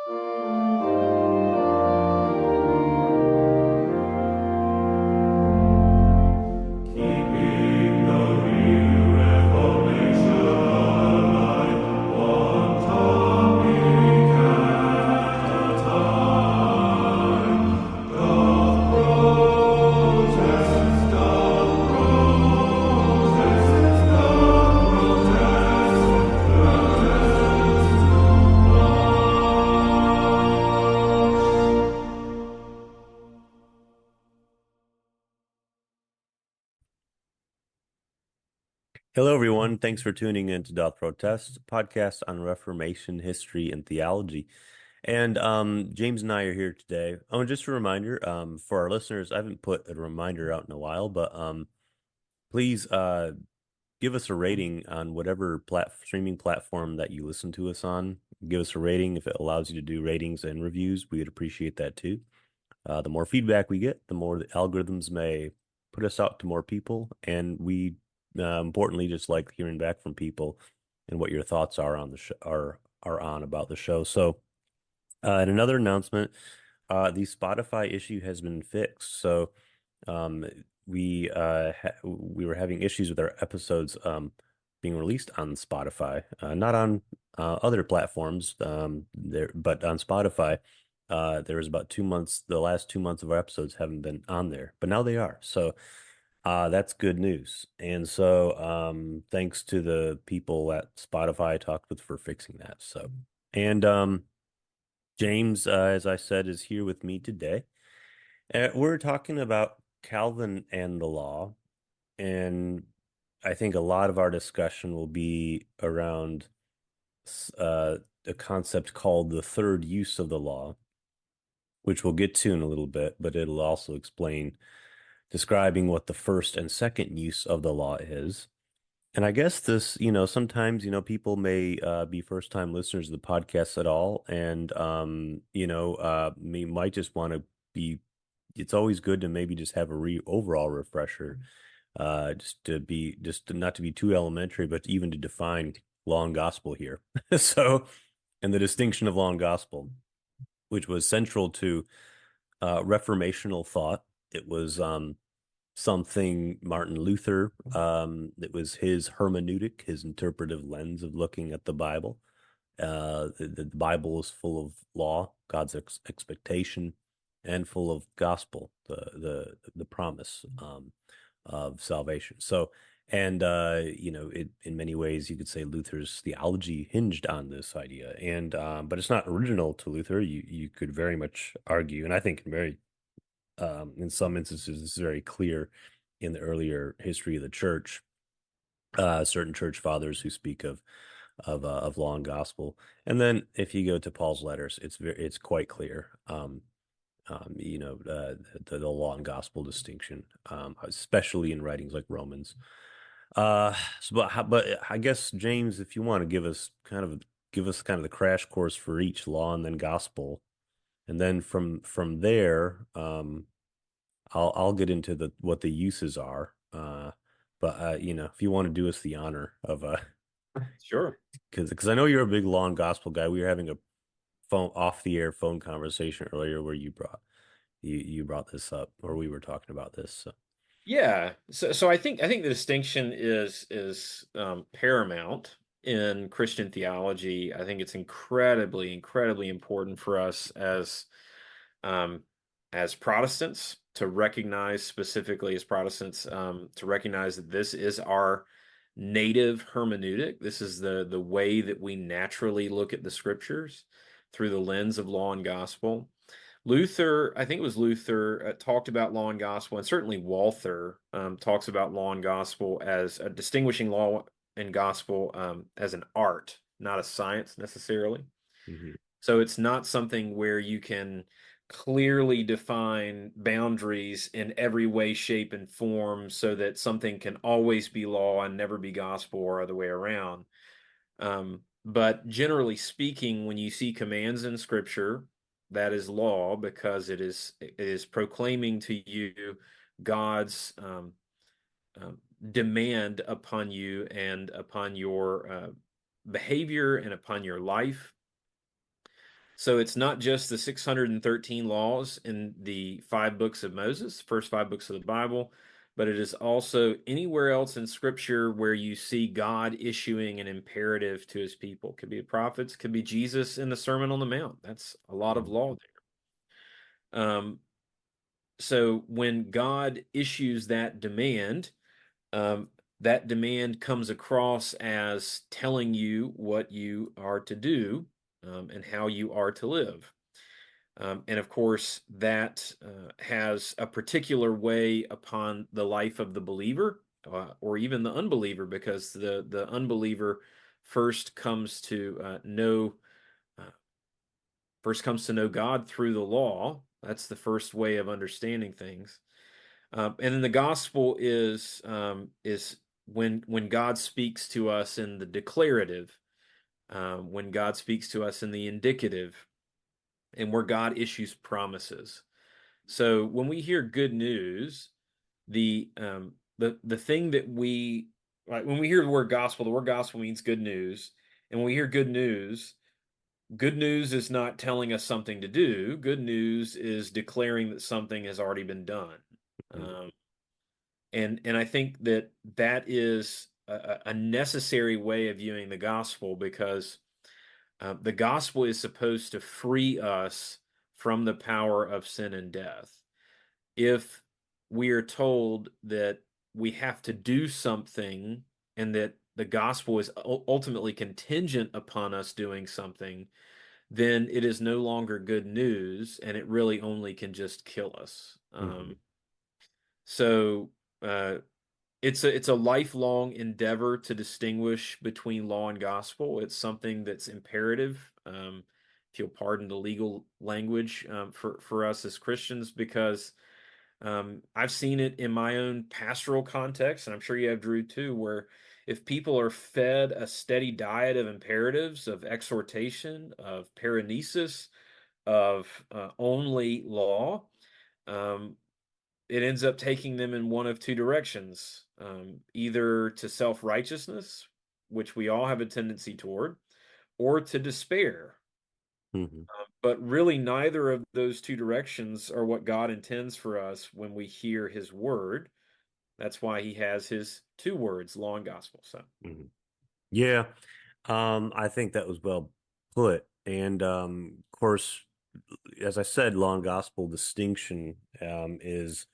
Keeping the real Reformation alive, one topic at a time. Doth protest, doth protest, Hello, everyone. Thanks for tuning in to Doth Protest, podcast on Reformation history and theology. And James and I are here today. Oh, and just a reminder, for our listeners, I haven't put a reminder out in a while, but please give us a rating on whatever streaming platform that you listen to us on. Give us a rating if it allows you to do ratings and reviews. We would appreciate that too. The more feedback we get, the more the algorithms may put us out to more people, and we importantly just like hearing back from people and what your thoughts are on the are on about the show. So, and another announcement, the Spotify issue has been fixed. So, um, we were having issues with our episodes being released on Spotify, not on other platforms there, but on Spotify. There was about 2 months. The last 2 months of our episodes haven't been on there, but now they are. So that's good news. And so thanks to the people at Spotify I talked with for fixing that. So and James, as I said, is here with me today. We're talking about Calvin and the law, and I think a lot of our discussion will be around a concept called the third use of the law, which we'll get to in a little bit, but it'll also explain describing what the first and second use of the law is. And I guess this, sometimes, people may be first time listeners to the podcast at all, and might just want to be. It's always good to maybe just have a overall refresher, just to not to be too elementary, but even to define law and gospel here. So, and the distinction of law and gospel, which was central to reformational thought. It was something Martin Luther, it was his hermeneutic, his interpretive lens of looking at the Bible. The Bible is full of law, God's expectation, and full of gospel, the promise of salvation. So, and in many ways, you could say Luther's theology hinged on this idea, and but it's not original to Luther. You could very much argue, and I think in some instances, it's very clear in the earlier history of the church. Certain church fathers who speak of law and gospel, and then if you go to Paul's letters, it's quite clear. The law and gospel distinction, especially in writings like Romans. But I guess James, if you want to give us kind of the crash course for each law and then gospel, and then from there, I'll get into the what the uses are. But if you want to do us the honor of Sure. because I know you're a big law and gospel guy. We were having a phone off the air phone conversation earlier where you brought this up, or we were talking about this. So. Yeah. So I think the distinction is paramount in Christian theology. I think it's incredibly important for us as Protestants to recognize, specifically as Protestants, to recognize that this is our native hermeneutic. This is the way that we naturally look at the scriptures through the lens of law and gospel. Luther, I think it was Luther, talked about law and gospel, and certainly Walther talks about law and gospel as distinguishing law and gospel as an art, not a science necessarily. Mhm. So it's not something where you can clearly define boundaries in every way, shape, and form so that something can always be law and never be gospel or other way around. But generally speaking, when you see commands in scripture, that is law because it is proclaiming to you God's demand upon you and upon your behavior and upon your life. So it's not just the 613 laws in the 5 books of Moses, first 5 books of the Bible, but it is also anywhere else in Scripture where you see God issuing an imperative to his people. Could be the prophets, could be Jesus in the Sermon on the Mount. That's a lot of law there. So when God issues that demand comes across as telling you what you are to do, and how you are to live. And of course, that has a particular way upon the life of the believer, or even the unbeliever, because the unbeliever first comes to know God through the law. That's the first way of understanding things. And then the gospel is when God speaks to us in the declarative, when God speaks to us in the indicative, and where God issues promises. So when we hear good news, the thing that we like when we hear the word gospel means good news, and when we hear good news is not telling us something to do. Good news is declaring that something has already been done. Um, and I think that is a necessary way of viewing the gospel, because the gospel is supposed to free us from the power of sin and death. If we are told that we have to do something, and that the gospel is ultimately contingent upon us doing something, then it is no longer good news, and it really only can just kill us. So uh, it's a lifelong endeavor to distinguish between law and gospel. It's something that's imperative, if you'll pardon the legal language, for us as Christians, because I've seen it in my own pastoral context, and I'm sure you have, Drew, too, where if people are fed a steady diet of imperatives, of exhortation, of paranesis, of only law, um, it ends up taking them in one of two directions, either to self-righteousness, which we all have a tendency toward, or to despair. But really, neither of those two directions are what God intends for us when we hear his word. That's why he has his two words, law and gospel. So, Yeah, I think that was well put. And of course, as I said, law and gospel distinction is,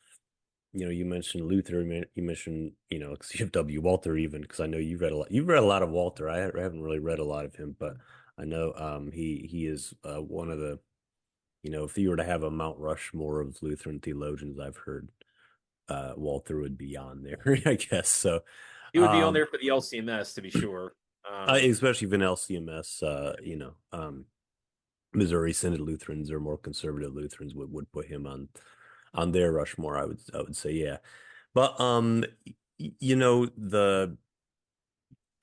you mentioned Luther, you mentioned, C.F.W. Walther, even, because I know you've read a lot. You've read a lot of Walther. I haven't really read a lot of him, but I know he is one of the, if you were to have a Mount Rushmore of Lutheran theologians, I've heard Walther would be on there, I guess. So, he would be on there for the LCMS, to be sure. especially even LCMS, Missouri Synod Lutherans or more conservative Lutherans would put him on their Rushmore. I would say, yeah. But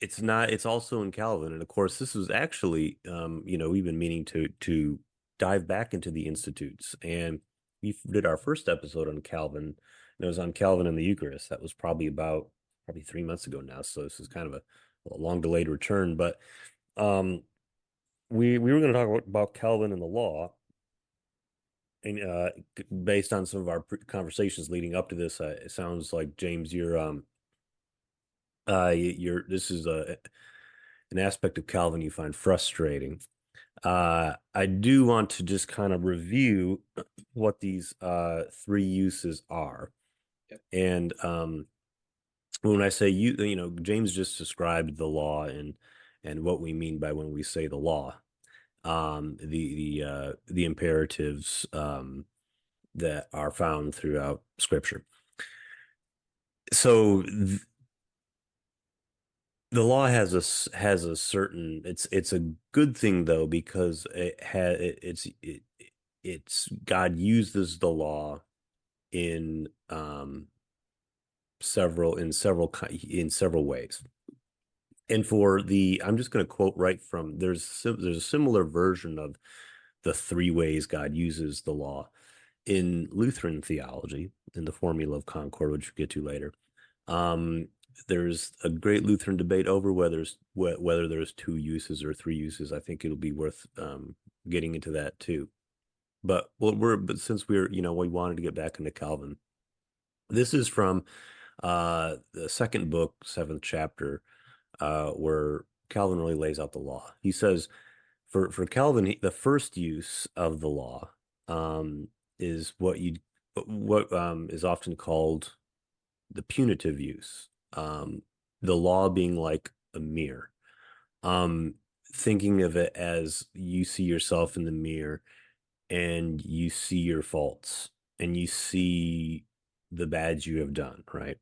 it's also in Calvin, and of course this was actually we've been meaning to dive back into the Institutes, and we did our first episode on Calvin, and it was on Calvin and the Eucharist. That was probably 3 months ago now, so this is kind of a long delayed return, but we were going to talk about Calvin and the law, and based on some of our conversations leading up to this, it sounds like, James, this is an aspect of Calvin you find frustrating. I do want to just kind of review what these three uses are. Yep. And when I say James just described the law and what we mean by when we say the law, the imperatives that are found throughout Scripture. So the law has a certain, it's a good thing, though, because it's God uses the law in several ways. And I'm just going to quote right from, there's a similar version of the three ways God uses the law in Lutheran theology, in the Formula of Concord, which we'll get to later. there's a great Lutheran debate over whether there's two uses or three uses. I think it'll be worth getting into that too. But since we wanted to get back into Calvin, this is from the second book, seventh chapter, where Calvin really lays out the law. He says, for Calvin, the first use of the law is what is often called the punitive use. The law being like a mirror. Um, Thinking of it as you see yourself in the mirror and you see your faults and you see the bads you have done, right?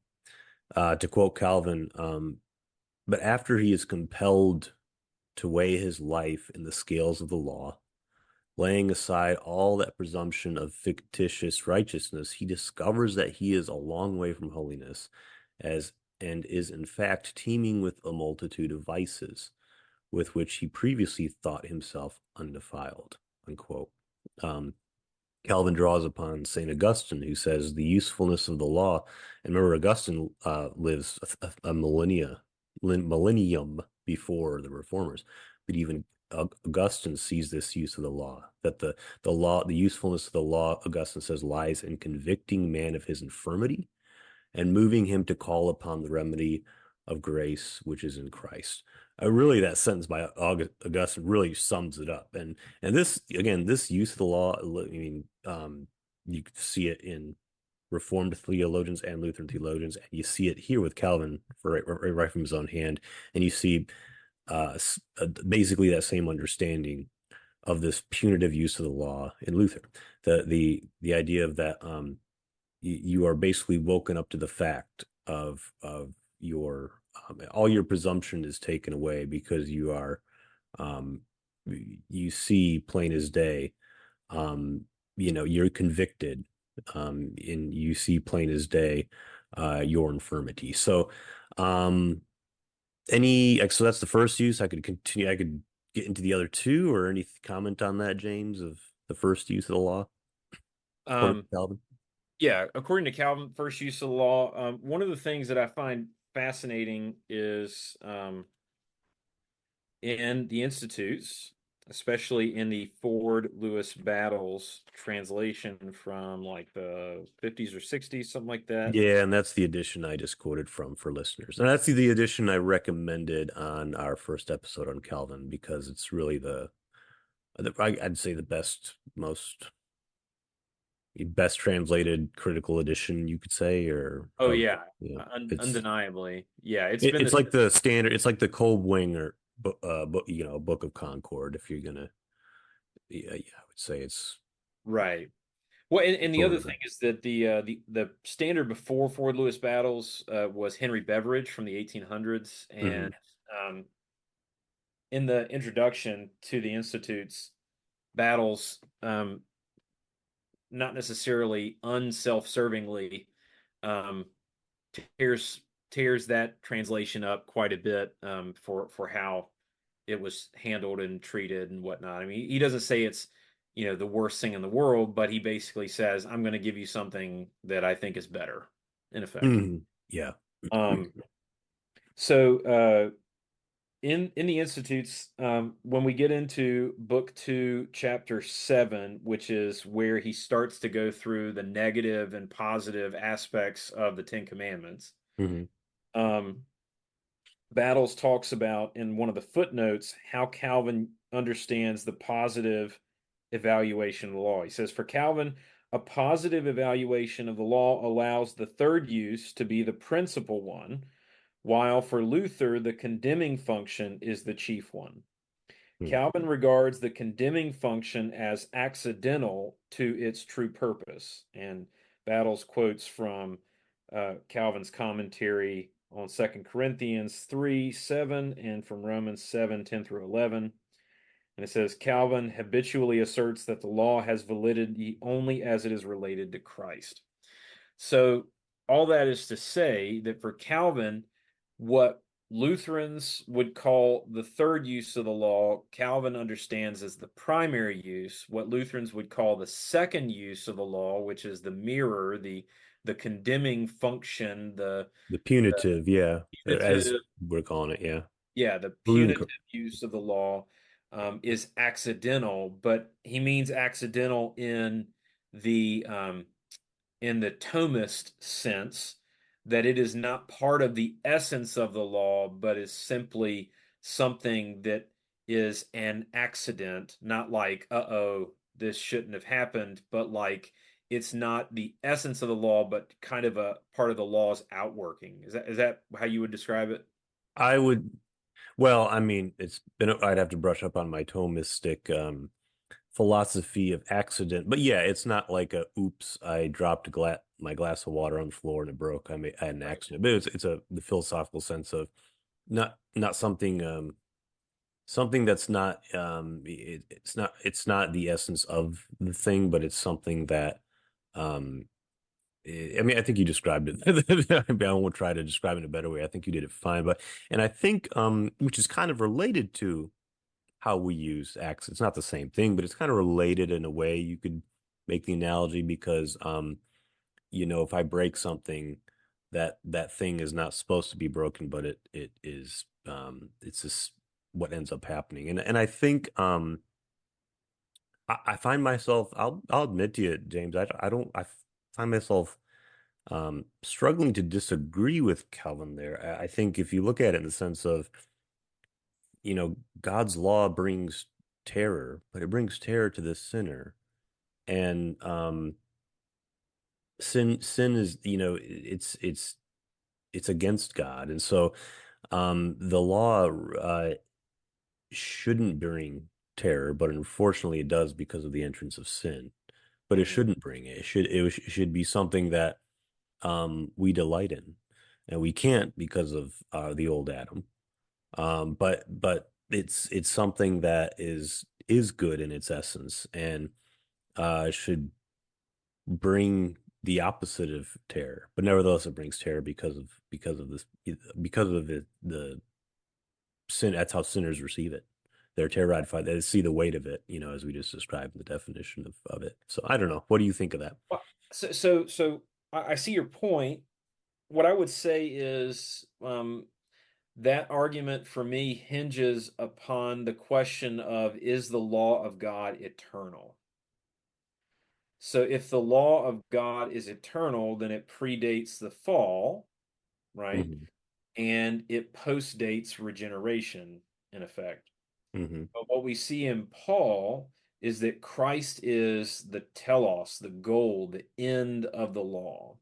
To quote Calvin, but after he is compelled to weigh his life in the scales of the law, laying aside all that presumption of fictitious righteousness, he discovers that he is a long way from holiness, as and is in fact teeming with a multitude of vices, with which he previously thought himself undefiled. Unquote. Calvin draws upon St. Augustine, who says the usefulness of the law, and remember, Augustine lives a millennium before the Reformers, but even Augustine sees this use of the law, that the usefulness of the law, Augustine says, lies in convicting man of his infirmity and moving him to call upon the remedy of grace which is in Christ. Really, that sentence by Augustine really sums it up. And this, again, this use of the law, I mean, you see it in Reformed theologians and Lutheran theologians, and you see it here with Calvin right from his own hand, and you see basically that same understanding of this punitive use of the law in Luther. The idea of that you are basically woken up to the fact of your all your presumption is taken away because you are you see plain as day, you're convicted, and you see plain as day your infirmity. So so that's the first use. I could continue. I could get into the other two, or any comment on that, James, of the first use of the law, according to Calvin? Yeah, according to Calvin, first use of the law. One of the things that I find fascinating is in the Institutes, especially in the Ford Lewis Battles translation from like the 50s or 60s, something like that. Yeah, and that's the edition I just quoted from for listeners. And that's the edition I recommended on our first episode on Calvin because it's really I'd say the best translated critical edition, you could say, or Oh yeah, it's undeniably. Yeah, it's like the standard. It's like the Kolb Winger Book of Concord. If you're gonna, yeah, I would say it's right. Well, and the sort other of thing is that the standard before Ford Lewis Battles was Henry Beveridge from the 1800s, Mhm. and in the introduction to the Institutes, Battles, not necessarily unself-servingly, um, tears tears that translation up quite a bit for how it was handled and treated and whatnot. I mean, he doesn't say it's the worst thing in the world, but he basically says, "I'm going to give you something that I think is better," in effect. Yeah. Um, so in the Institutes, when we get into Book 2, Chapter 7, which is where he starts to go through the negative and positive aspects of the Ten Commandments, Mhm. um, Battles talks about in one of the footnotes how Calvin understands the positive evaluation of the law. He says, for Calvin, a positive evaluation of the law allows the third use to be the principal one, while for Luther, the condemning function is the chief one. Calvin regards the condemning function as accidental to its true purpose. And Battles quotes from Calvin's commentary on 2 Corinthians 3:7 and from Romans 7:10 through 11. And it says, Calvin habitually asserts that the law has validity only as it is related to Christ. So all that is to say that for Calvin, what Lutherans would call the third use of the law, Calvin understands as the primary use. What Lutherans would call the second use of the law, which is the mirror, the the condemning function, The the punitive, yeah, as punitive, we're calling it, yeah. yeah, the Brutal. punitive use of the law is accidental, but he means accidental the in the Thomist sense, that it is not part of the essence of the law, but is simply something that is an accident, not like, uh-oh, this shouldn't have happened, but like it's not the essence of the law, but kind of a part of the law's outworking. Is that how you would describe it? I would, well, I mean, I'd have to brush up on my Thomistic philosophy of accident, but yeah, it's not like a oops, I dropped my glass of water on the floor and it broke. I had an Right. accident, but the philosophical sense of not something something that's not it's not the essence of the thing, but it's something that um I mean, I think you described it. I won't try to describe it in a better way. I think you did it fine, and I think which is kind of related to how we use acts. It's not the same thing, but it's kind of related in a way. You could make the analogy because if I break something, that thing is not supposed to be broken, but it is. It's just what ends up happening, and I think I find myself. I'll admit to you, James. I don't. I find myself struggling to disagree with Calvin there. I think if you look at it in the sense of, God's law brings terror, but it brings terror to the sinner. And sin is, it's against God. And so the law shouldn't bring terror, but unfortunately it does because of the entrance of sin. But it Mm, shouldn't bring it. It should be something that we delight in. And we can't because of the old Adam. But it's something that is good in its essence and should bring the opposite of terror. But nevertheless, it brings terror because of this because of the sin. That's how sinners receive it. They're terrified. They see the weight of it, as we just described in the definition of it. So I don't know. What do you think of that? well, so I see your point. What I would say is that argument for me hinges upon the question of, is the law of God eternal? So if the law of God is eternal, then it predates the fall, right? Hmm. And it postdates regeneration, in effect. Hmm. But what we see in Paul is that Christ is the telos, the goal, the end of the law.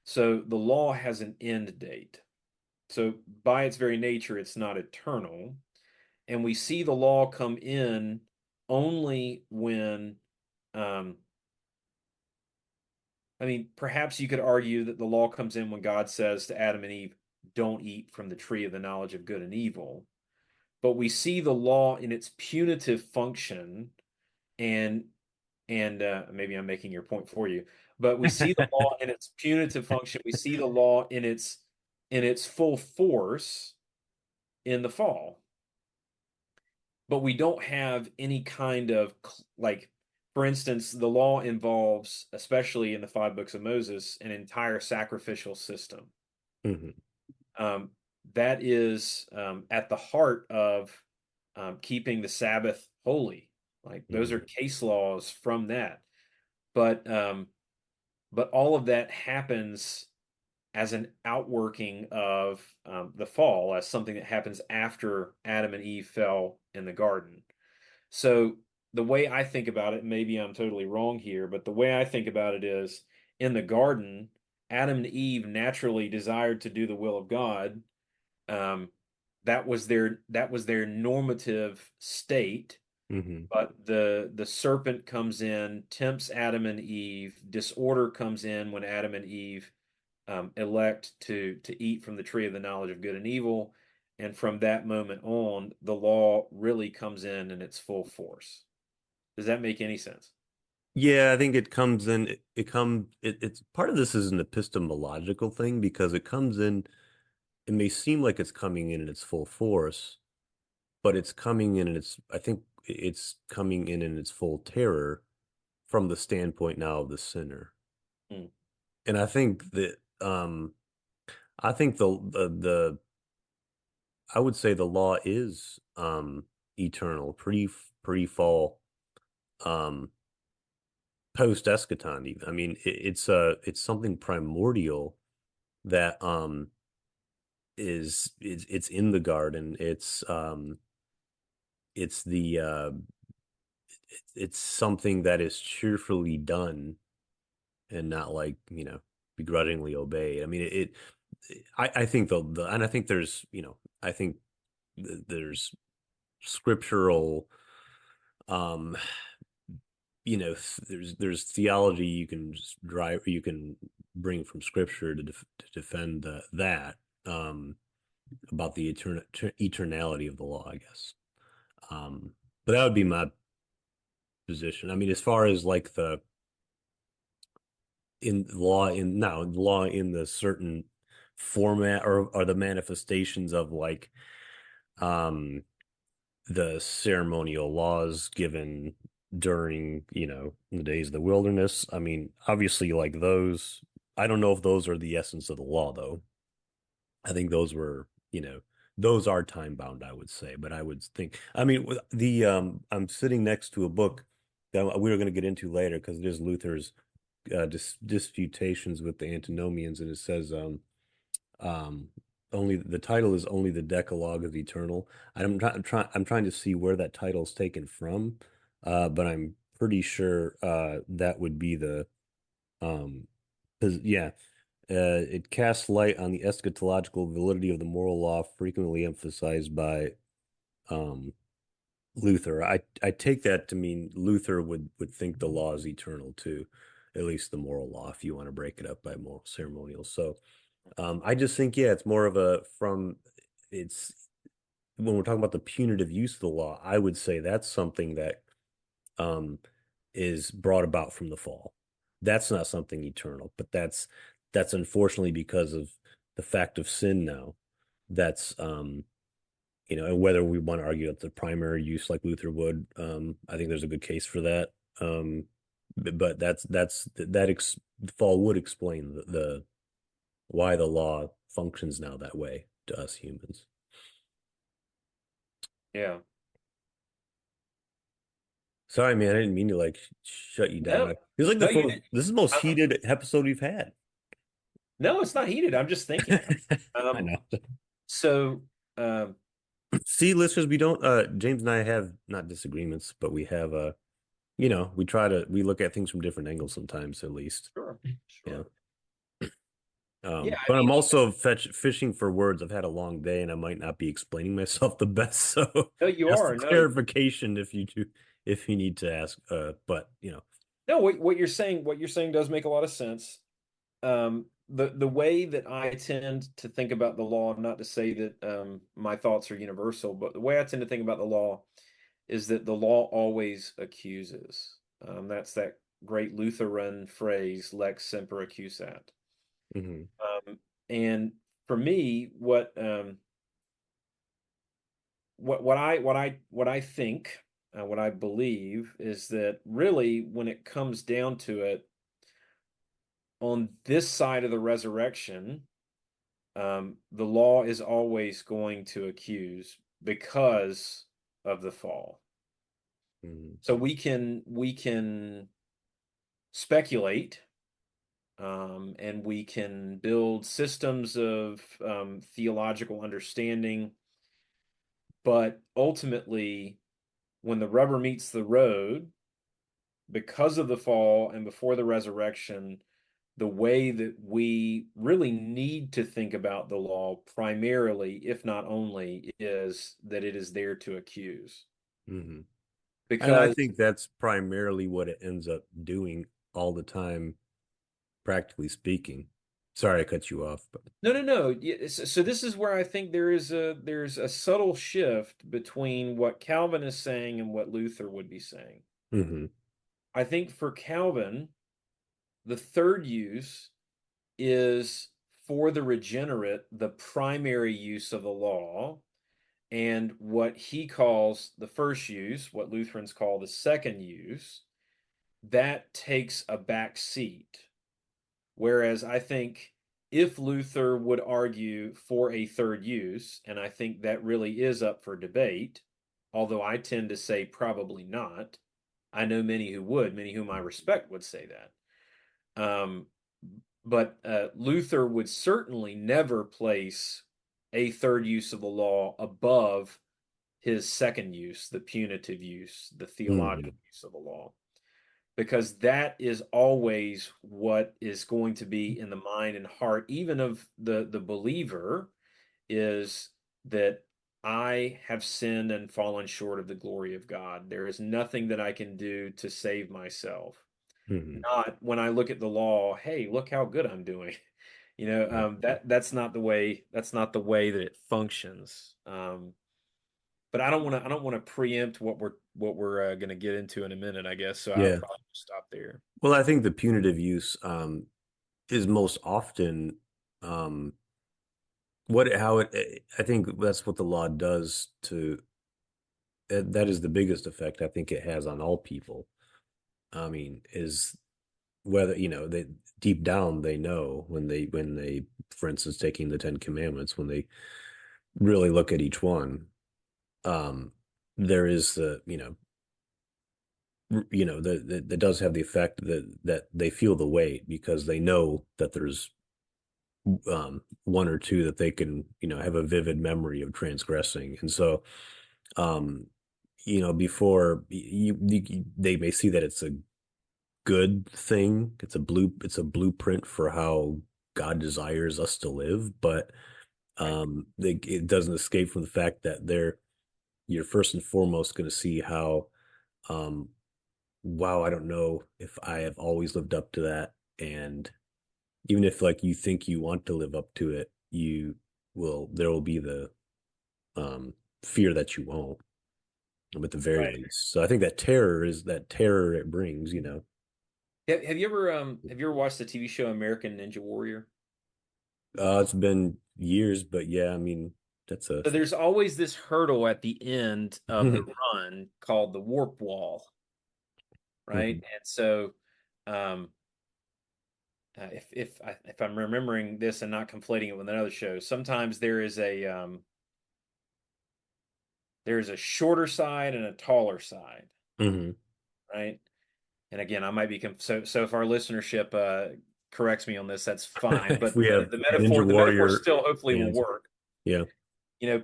So the law has an end date. So by its very nature, it's not eternal. And we see the law come in only when, um, I mean, perhaps you could argue that the law comes in when God says to Adam and Eve, don't eat from the tree of the knowledge of good and evil. But we see the law in its punitive function, and maybe I'm making your point for you, but we see the law in its punitive function. We see the law in its full force in the fall, but we don't have any kind of like, for instance, the law involves, especially in the five books of Moses, an entire sacrificial system. Hmm. Um, that is at the heart of keeping the Sabbath holy. Like those are Hmm. case laws from that. But but all of that happens as an outworking of the fall, as something that happens after Adam and Eve fell in the garden. So the way I think about it, maybe I'm totally wrong here, but the way I think about it is, in the garden, Adam and Eve naturally desired to do the will of God. Um, that was their normative state. Hmm. But the serpent comes in, tempts Adam and Eve. Disorder comes in when Adam and Eve elect to eat from the tree of the knowledge of good and evil, and from that moment on, the law really comes in its full force. Does that make any sense? Yeah, I think it comes in. It's part of this is an epistemological thing because it comes in. It may seem like it's coming in its full force, but it's coming in and I think it's coming in its full terror from the standpoint now of the sinner. Mm. And I think that I think the I would say the law is eternal, pre-fall, um post-eschaton even. I mean, it's something primordial that it's in the garden. It's the it's something that is cheerfully done and not like, begrudgingly obeyed. I mean, I think and I think there's, I think there's scriptural, um, there's theology you can bring from scripture to defend that, um, about the eternality of the law, I guess. But that would be my position. I mean, as far as like the in law in now law in the certain format or the manifestations of like um the ceremonial laws given during, the days of the wilderness. I mean, obviously like those, I don't know if those are the essence of the law though. I think those were, those are time bound, I would say, but I would think, I mean, I'm sitting next to a book that we were going to get into later because it is Luther's disputations with the Antinomians, and it says um only the title is Only the Decalogue is Eternal. I'm trying to see where that title's taken from, but I'm pretty sure that would be the um 'cause, yeah, it casts light on the eschatological validity of the moral law frequently emphasized by um Luther. I take that to mean Luther would think the law is eternal too, at least the moral law, if you want to break it up by moral ceremonial. So I just think, yeah, it's more of it's when we're talking about the punitive use of the law, I would say that's something that um is brought about from the fall. That's not something eternal, but that's unfortunately because of the fact of sin now. That's and whether we want to argue that the primary use like Luther would, I think there's a good case for that. But the fall would explain the why the law functions now that way to us humans. Yeah. Sorry, man, I didn't mean to like shut you down. No, It was like no, you didn't. this is the most Uh, heated episode we've had. no, it's not heated. I'm just thinking. I know. So, um, See, listeners, we don't James and I have not disagreements, but we have we look at things from different angles sometimes, at least. sure, Yeah. sure. Yeah, I But I'm mean, also fishing for words. I've had a long day and I might not be explaining myself the best. So no, you ask are. for No, clarification if you need to ask. But no, what you're saying does make a lot of sense. The way that I tend to think about the law, not to say that my thoughts are universal, but the way I tend to think about the law is that the law always accuses. That's that great Lutheran phrase, lex semper accusat. mhm, And for me, what I think, what I believe is that really, when it comes down to it, on this side of the resurrection, the law is always going to accuse because of the fall. mhm, So we can speculate, and we can build systems of theological understanding, but ultimately, when the rubber meets the road, because of the fall and before the resurrection, the way that we really need to think about the law primarily, if not only, is that it is there to accuse. mhm. And I Because think that's primarily what it ends up doing all the time, practically speaking. Sorry I cut you off, but no, no, no. So this is where I think there's a subtle shift between what Calvin is saying and what Luther would be saying. mhm, I think for Calvin, the third use is for the regenerate the primary use of the law, and what he calls the first use, what Lutherans call the second use, that takes a back seat. Whereas I think if Luther would argue for a third use, and I think that really is up for debate, although I tend to say probably not. I know many who would, many whom I respect would say that. But Luther would certainly never place a third use of the law above his second use, the punitive use, the theological use of the law, because that is always what is going to be in the mind and heart, even of the believer, is that I have sinned and fallen short of the glory of God. There is nothing that I can do to save myself. Not when I look at the law, hey, look how good I'm doing. That's not the way that it functions. But I don't want to preempt what we're going to get into in a minute, I guess. So I'll Yeah. probably stop there. Well, I think the punitive use is most often I think that's what the law does to that is the biggest effect I think it has on all people. I mean, is whether, they deep down they know when they, for instance, taking the Ten Commandments, when they really look at each one, there is that does have the effect that they feel the weight because they know that there's one or two that they can, have a vivid memory of transgressing. And so, um, before they may see that it's a good thing. It's a blueprint for how God desires us to live, but it doesn't escape from the fact that you're first and foremost going to see how, wow, I don't know if I have always lived up to that. And even if like you think you want to live up to it, there will be the fear that you won't, at the very least. So I think that terror it brings, Have you ever watched the TV show American Ninja Warrior? It's been years, but yeah, I mean, that's a So there's always this hurdle at the end of the run called the warp wall, right? Mhm. And so, um, if I'm remembering this and not conflating it with another show, sometimes there is a shorter side and a taller side, Mhm. right? And again, I might be so if our listenership corrects me on this, that's fine. If But we have Ninja the metaphor Warrior still hopefully will fans, work. yeah.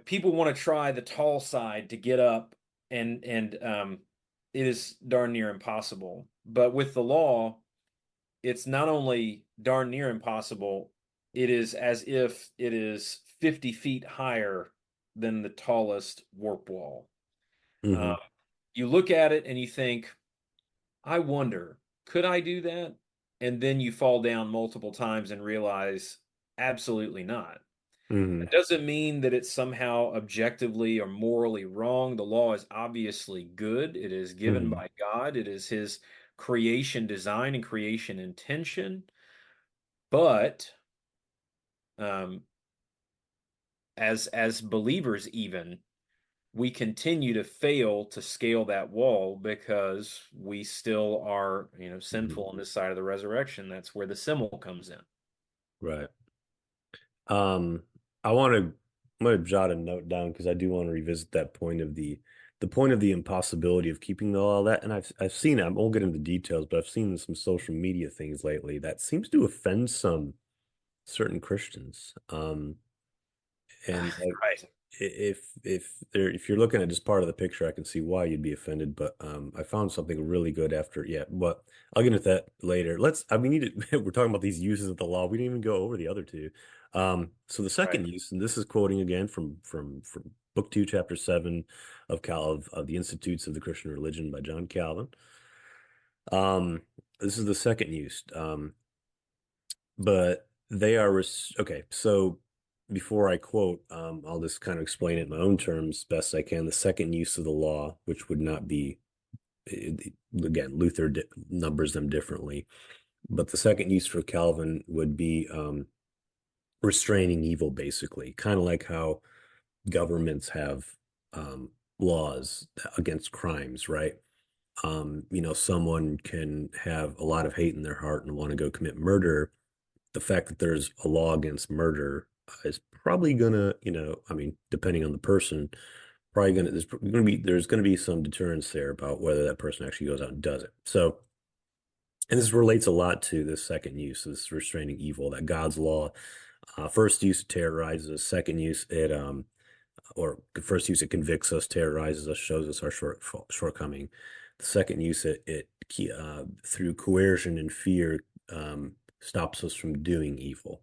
People want to try the tall side to get up, and it is darn near impossible. But with the law, it's not only darn near impossible, it is as if it is 50 feet higher than the tallest warp wall. Hmm. You look at it and you think, I wonder, could I do that? And then you fall down multiple times and realize, absolutely not. Hmm. That doesn't mean that it's somehow objectively or morally wrong. The law is obviously good. It is given Hmm. by God. It is his creation design and creation intention. But um, as believers, even we continue to fail to scale that wall because we still are, Hmm. sinful on this side of the resurrection. That's where the symbol comes in. Right. Um, I'm gonna jot a note down because I do want to revisit that point of the point of the impossibility of keeping all that. And I've seen I won't get into the details, but I've seen some social media things lately that seems to offend some certain Christians. And like Right. if you're looking at just part of the picture, I can see why you'd be offended. But I found something really good after, yeah. But I'll get into that later. We need to. We're talking about these uses of the law. We didn't even go over the other two. So the Right. second use, and this is quoting again from Book 2, Chapter 7 of the Institutes of the Christian Religion by John Calvin. This is the second use. But they are okay. So before I quote, I'll just kind of explain it in my own terms best I can. The second use of the law, which would not be, again, Luther numbers them differently, but the second use for Calvin would be restraining evil, basically, kind of like how governments have laws against crimes, right? Someone can have a lot of hate in their heart and want to go commit murder, the fact that there's a law against murder is probably gonna, I mean, depending on the person, probably there's gonna be some deterrence there about whether that person actually goes out and does it. So, and this relates a lot to this second use, this restraining evil, that God's law, first use terrorizes us, second use or first use it convicts us, terrorizes us, shows us our shortcoming. The second use it through coercion and fear stops us from doing evil.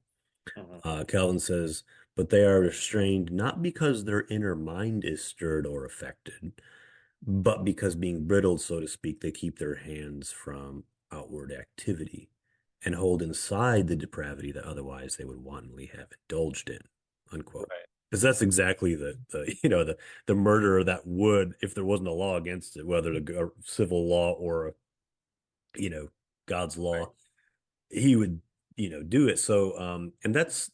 Calvin says, but they are restrained not because their inner mind is stirred or affected, but because being brittled, so to speak, they keep their hands from outward activity and hold inside the depravity that otherwise they would wantonly have indulged in, unquote. Right. Because that's exactly the murderer that would, if there wasn't a law against it, whether a civil law or God's law, he would do it. So and that's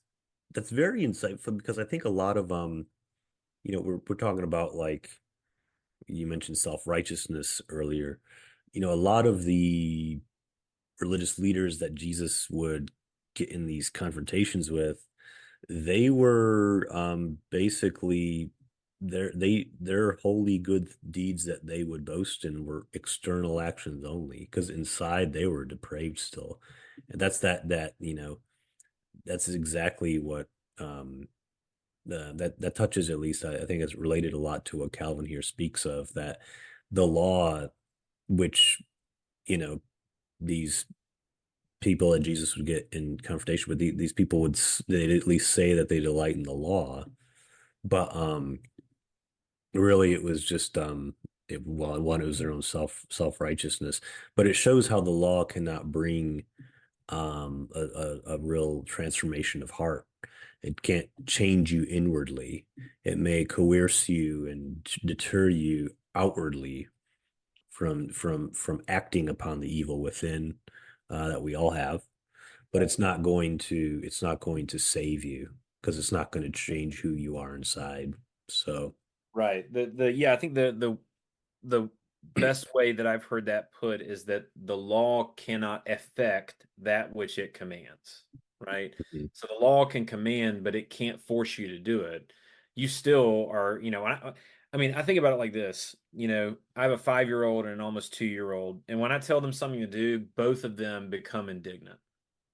very insightful, because I think a lot of we're talking about, like you mentioned, self-righteousness earlier. A lot of the religious leaders that Jesus would get in these confrontations with, they were basically their holy good deeds that they would boast in were external actions only, because inside they were depraved still. And that's exactly what that touches, at least I think it's related a lot to what Calvin here speaks of, that the law, which these people that Jesus would get in confrontation with, these people they'd at least say that they delight in the law, but really it was just it was their own self-righteousness. But it shows how the law cannot bring a real transformation of heart. It can't change you inwardly. It may coerce you and deter you outwardly from acting upon the evil within, that we all have, but it's not going to save you, because it's not going to change who you are inside. So Right. I think the best way that I've heard that put is that the law cannot affect that which it commands, right? Mhm. So the law can command, but it can't force you to do it. You still are, I mean, I think about it like this. I have a 5-year-old and an almost 2-year-old, and when I tell them something to do, both of them become indignant.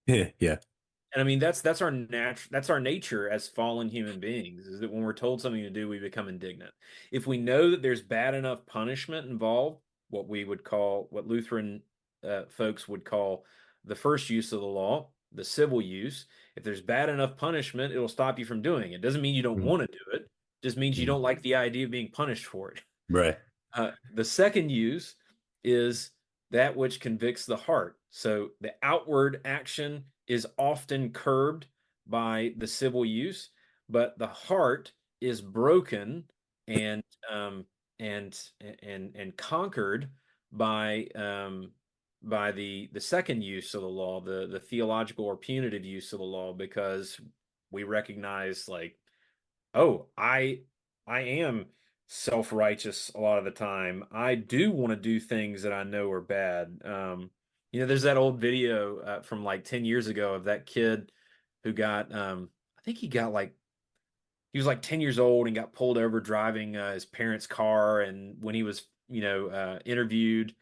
Yeah. And I mean, that's our nature as fallen human beings, is that when we're told something to do, we become indignant. If we know that there's bad enough punishment involved, what Lutheran folks would call the first use of the law, the civil use, if there's bad enough punishment, it'll stop you from doing it. Doesn't mean you don't Mhm. want to do it. Just means you don't like the idea of being punished for it. Right. The second use is that which convicts the heart. So the outward action is often curbed by the civil use, but the heart is broken and conquered by the second use of the law, the theological or punitive use of the law, because we recognize, like, oh, I am self-righteous a lot of the time. I do want to do things that I know are bad. There's that old video from like 10 years ago of that kid who got I think he was like 10 years old and got pulled over driving his parents' car, and when he was, interviewed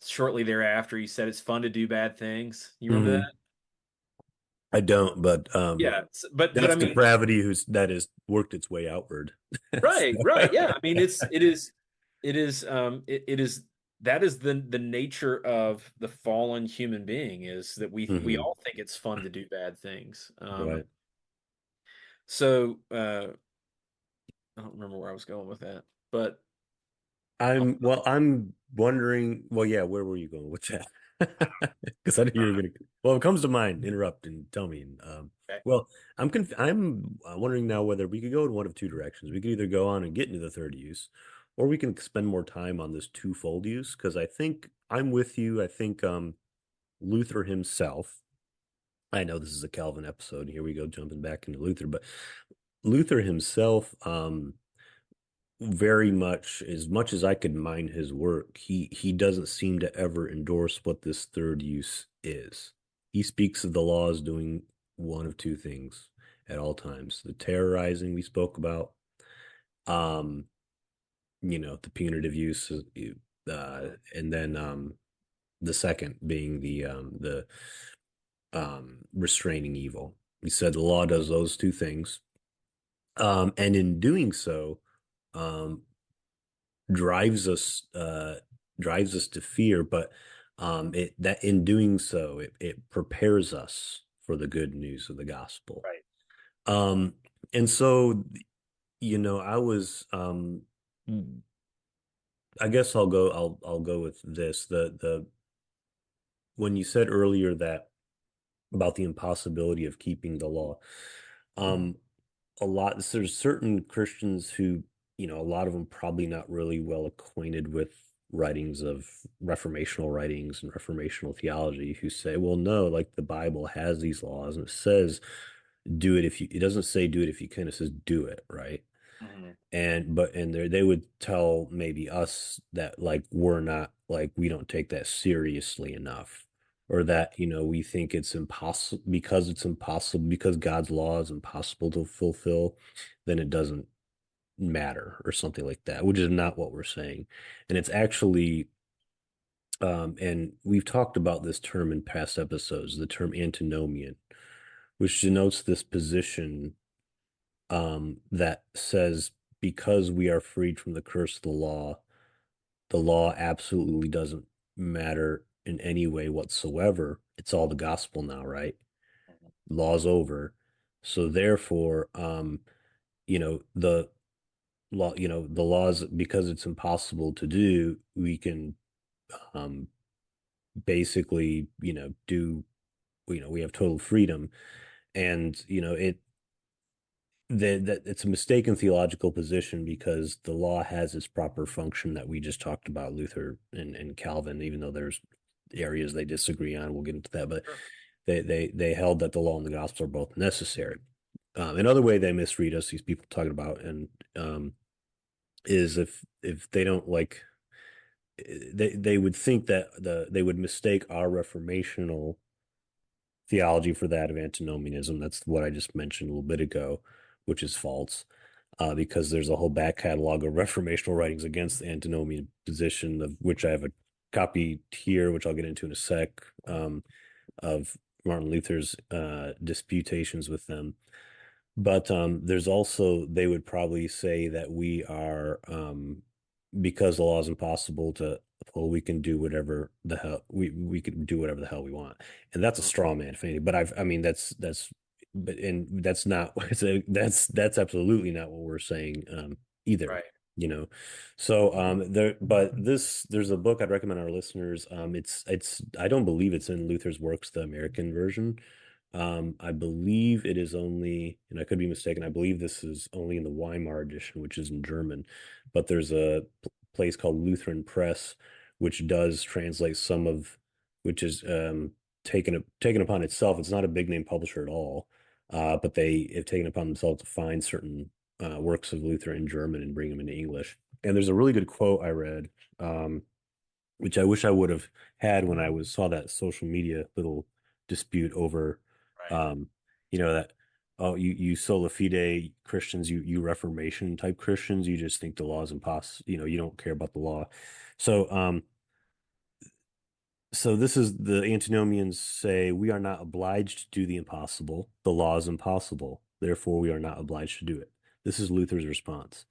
shortly thereafter, he said it's fun to do bad things. You remember Mhm. that? I don't, but Yeah, but that's I mean, depravity that has worked its way outward. right, So- right. Yeah. I mean, it is that is the nature of the fallen human being, is that we Mhm. all think it's fun to do bad things. Right. So I don't remember where I was going with that, but I'm wondering, well, yeah, where were you going with that? Because I knew you were gonna, well, it comes to mind, interrupt and tell me. okay. Well, I'm wondering now whether we could go in one of two directions. We could either go on and get into the third use, or we can spend more time on this twofold use, because I think I'm with you. I think Luther himself, I know this is a Calvin episode. Here we go, jumping back into Luther, but Luther himself, very much as I could mine his work, he doesn't seem to ever endorse what this third use is. He speaks of the law as doing one of two things at all times. The terrorizing we spoke about, um, the punitive use, and then the second being the restraining evil. We said the law does those two things, and in doing so, um, drives us to fear, but it that in doing so, it prepares us for the good news of the gospel. Right. Um, and so, I was I guess I'll go with this. The when you said earlier that about the impossibility of keeping the law, um, there's certain Christians who, a lot of them probably not really well acquainted with writings of reformational writings and reformational theology, who say, well, no, like the Bible has these laws and it says do it if you, it doesn't say do it if you can, it says do it, right? Mhm. And they would tell maybe us that like we're not, like we don't take that seriously enough, or that we think it's impossible, because God's law is impossible to fulfill, then it doesn't matter or something like that, which is not what we're saying. And it's actually and we've talked about this term in past episodes, the term antinomian, which denotes this position that says because we are freed from the curse of the law absolutely doesn't matter in any way whatsoever. It's all the gospel now, right? Mhm. Law's over. So therefore, the the laws, because it's impossible to do, we can um, basically, we have total freedom. And, that it's a mistaken theological position, because the law has its proper function that we just talked about, Luther and Calvin, even though there's areas they disagree on. We'll get into that, but Sure. they held that the law and the gospel are both necessary. Another way they misread us, these people talking about, and is if they don't like, they would think that they would mistake our reformational theology for that of antinomianism. That's what I just mentioned a little bit ago, which is false, because there's a whole back catalog of reformational writings against the antinomian position, of which I have a copy here, which I'll get into in a sec, of Martin Luther's disputations with them. But there's also, they would probably say that we are, because the law is impossible to uphold, we can do whatever the hell we can do whatever the hell we want, and that's a Mhm. straw man, if anything. But I mean, but and that's not that's absolutely not what we're saying either. Right. You know, so there's a book I'd recommend our listeners. It's I don't believe it's in Luther's Works, the American version. I believe it is only, and I could be mistaken, I believe this is only in the Weimar edition, which is in German. But there's a place called Lutheran Press, which does translate some of, which is taken upon itself. It's not a big name publisher at all, but they have taken upon themselves to find certain works of Luther in German and bring them into English. And there's a really good quote I read, um, which I wish I would have had when I saw that social media little dispute over, Right. um, that, oh, you sola fide Christians, you Reformation type Christians, you just think the law is impossible, you don't care about the law. So this is, the Antinomians say, we are not obliged to do the impossible. The law is impossible. Therefore, we are not obliged to do it. This is Luther's response.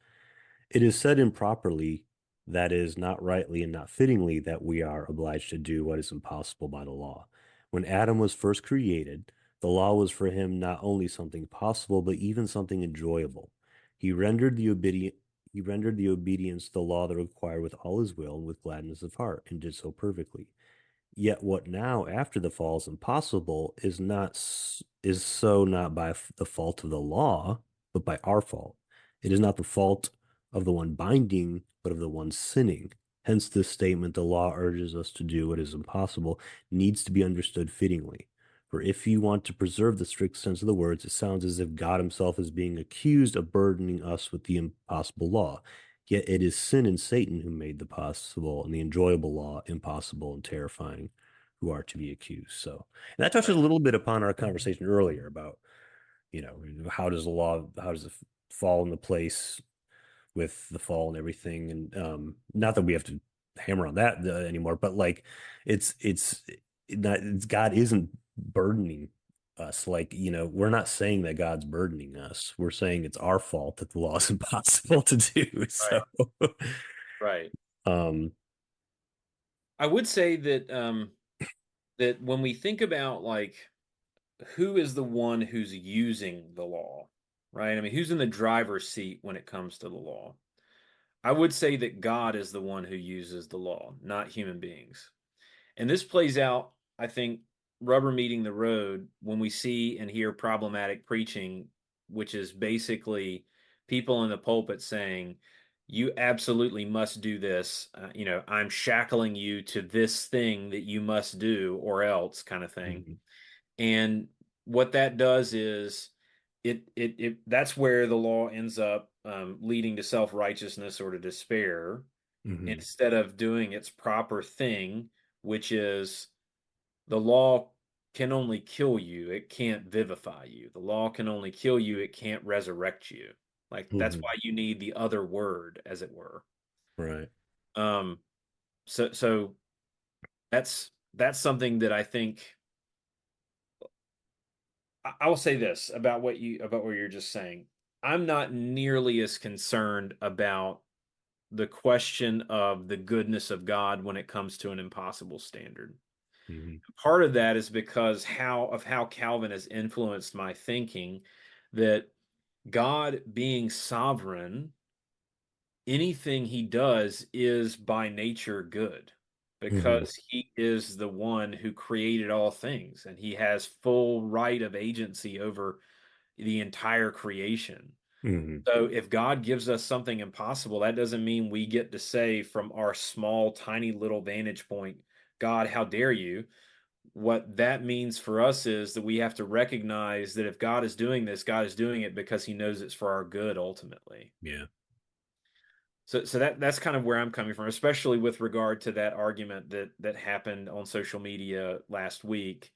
It is said improperly, that is, not rightly and not fittingly, that we are obliged to do what is impossible by the law. When Adam was first created, the law was for him not only something possible, but even something enjoyable. He rendered the obedient he rendered the obedience to the law that required with all his will and with gladness of heart, and did so perfectly. Yet what now after the fall is impossible is so not by the fault of the law, but by our fault. It is not the fault of the one binding, but of the one sinning. Hence this statement, the law urges us to do what is impossible, needs to be understood fittingly. For if you want to preserve the strict sense of the words, it sounds as if God himself is being accused of burdening us with the impossible law. Yet it is sin and Satan who made the possible and the enjoyable law impossible and terrifying, who are to be accused. So, and that touches a Right. little bit upon our conversation earlier about, how does how does it fall into place with the fall and everything? And not that we have to hammer on that anymore, but like it's not, God isn't burdening us. Like, we're not saying that God's burdening us. We're saying it's our fault that the law is impossible to do. Right. So, Right. um, I would say that that when we think about like who is the one who's using the law, right? I mean, who's in the driver's seat when it comes to the law? I would say that God is the one who uses the law, not human beings. And this plays out, I think, rubber meeting the road when we see and hear problematic preaching, which is basically people in the pulpit saying, you absolutely must do this. I'm shackling you to this thing that you must do or else kind of thing. mhm, And what that does is that's where the law ends up leading to self-righteousness or to despair mhm, instead of doing its proper thing, which is the law can only kill you, it can't vivify you. The law can only kill you, it can't resurrect you. Like that's mhm, why you need the other word, as it were. right. Um, so that's something that I think I will say this about what you're just saying. I'm not nearly as concerned about the question of the goodness of God when it comes to an impossible standard. Mhm, Part of that is because how Calvin has influenced my thinking that God being sovereign, anything he does is by nature good mhm, because he is the one who created all things and he has full right of agency over the entire creation. mhm, So if God gives us something impossible, that doesn't mean we get to say from our small, tiny little vantage point, God, how dare you? What that means for us is that we have to recognize that if God is doing this, God is doing it because he knows it's for our good ultimately. yeah. So that's kind of where I'm coming from, especially with regard to that argument that happened on social media last week.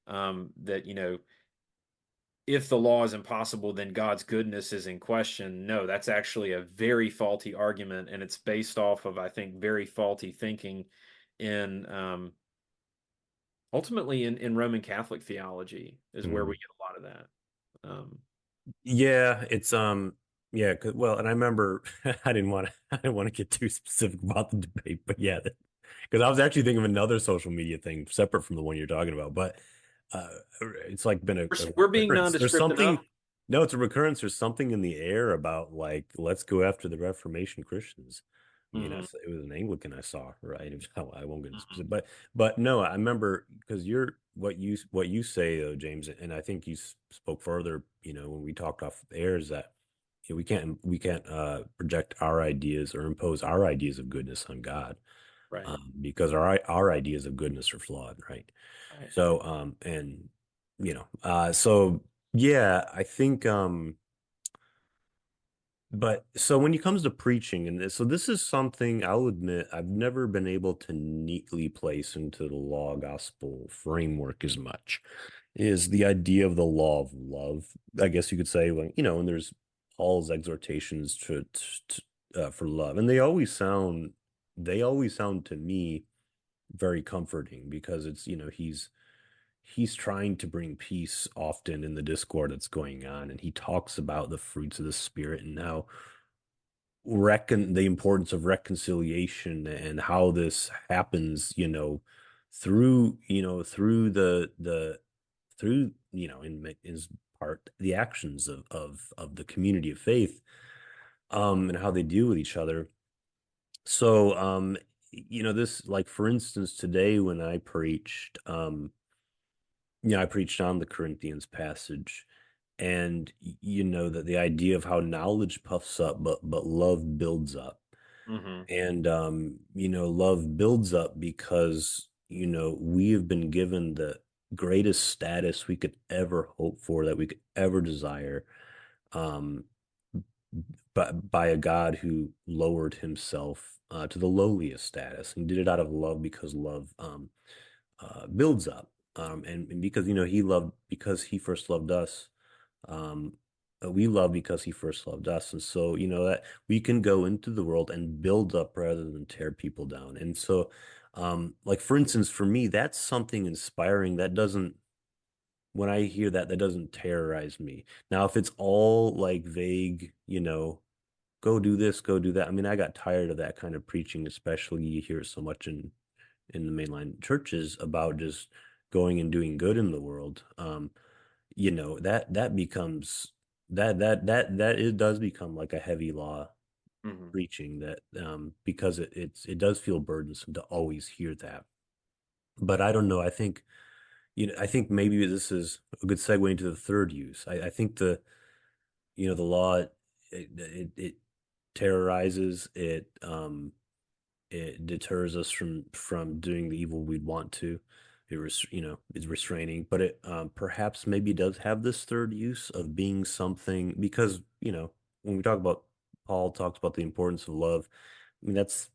That if the law is impossible, then God's goodness is in question. No, that's actually a very faulty argument, and it's based off of, I think, very faulty thinking in ultimately in Roman Catholic theology is where we Mhm. get a lot of that. Um, Yeah, it's yeah, well, and I remember I didn't want to get too specific about the debate, but yeah, because I was actually thinking of another social media thing separate from the one you're talking about, but uh it's like been a we're being recurrence. There's nondescript enough. something, no, it's a recurrence. There's something in the air about like let's go after the Reformation Christians. Hmm. It was an Anglican I saw, right? I won't get into Hmm. specific, but no, I remember because you're what you say though, James, and I think you spoke further, when we talked off the air, is that we can't project our ideas or impose our ideas of goodness on God, Right. because our ideas of goodness are flawed, right? Right. So so yeah, I think but so when it comes to preaching and so this is something I'll admit I've never been able to neatly place into the law gospel framework as much, is the idea of the law of love. I guess you could say, like, when there's Paul's exhortations for love, and they always sound to me very comforting, because it's, he's trying to bring peace often in the discord that's going on, and he talks about the fruits of the spirit and how the importance of reconciliation and how this happens, through through, in his part, the actions of the community of faith, and how they deal with each other. So, this, like, for instance, today when I preached on the Corinthians passage, and that the idea of how knowledge puffs up, but love builds up. Hmm. And love builds up because we have been given the greatest status we could ever hope for, that we could ever desire, um but by a God who lowered himself to the lowliest status, and did it out of love, because love builds up. And because because he first loved us, um, we love because he first loved us. And so, that we can go into the world and build up rather than tear people down. And so, like for instance, for me, that's something inspiring that doesn't, when I hear that, that doesn't terrorize me. Now, if it's all like vague, go do this, go do that. I mean, I got tired of that kind of preaching, especially you hear it so much in the mainline churches about just going and doing good in the world. That becomes that it does become like a heavy law Mhm. preaching that because it does feel burdensome to always hear that. But I don't know. I think maybe this is a good segue into the third use. I think the law it terrorizes it deters us from doing the evil we'd want to. Is restraining, but it perhaps maybe does have this third use of being something because, when we talk about Paul talks about the importance of love. I mean, that's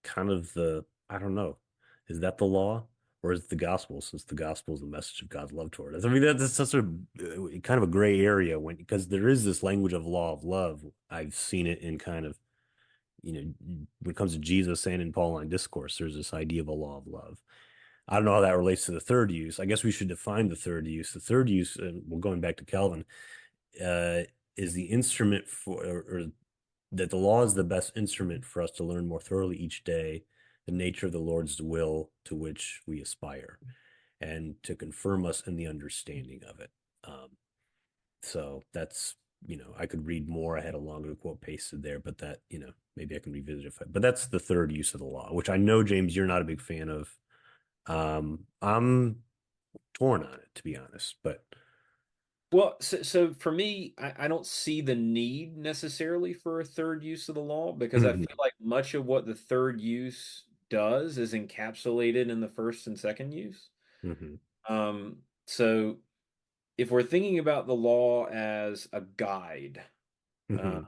kind of I don't know, is that the law or is it the gospel? Since the gospel is the message of God's love toward us. I mean, that's such a kind of a gray area because there is this language of law of love. I've seen it in kind of when it comes to Jesus and in Pauline discourse, there's this idea of a law of love. I don't know how that relates to the third use. I guess we should define the third use. The third use, and we're going back to Calvin, uh, is the instrument or that the law is the best instrument for us to learn more thoroughly each day the nature of the Lord's will to which we aspire and to confirm us in the understanding of it. So that's, I could read more. I had a longer quote pasted there, but that, maybe I can revisit it. But that's the third use of the law, which I know, James, you're not a big fan of. I'm torn on it, to be honest, but Well, so for me, I don't see the need necessarily for a third use of the law because I Mhm, feel like much of what the third use does is encapsulated in the first and second use. mhm, So if we're thinking about the law as a guide, uh, mhm,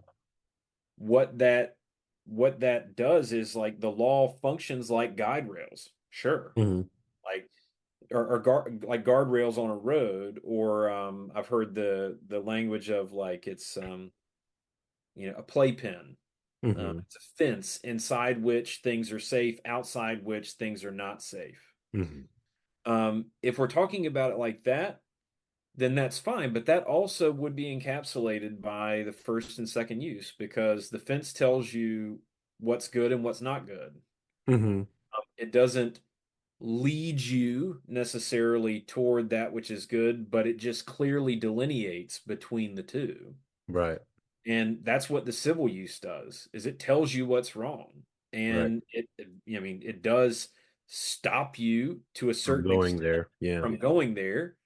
what that what that does is like the law functions like guide rails, sure, mhm, like like guardrails on a road, or I've heard the language of like it's a playpen. mhm, It's a fence inside which things are safe, outside which things are not safe. mhm, If we're talking about it like that, then that's fine. But that also would be encapsulated by the first and second use because the fence tells you what's good and what's not good. mhm. It doesn't lead you necessarily toward that which is good, but it just clearly delineates between the two. Right, And that's what the civil use does, is it tells you what's wrong. right. And I mean, it does stop you to a From certain going extent there. Yeah. from going there,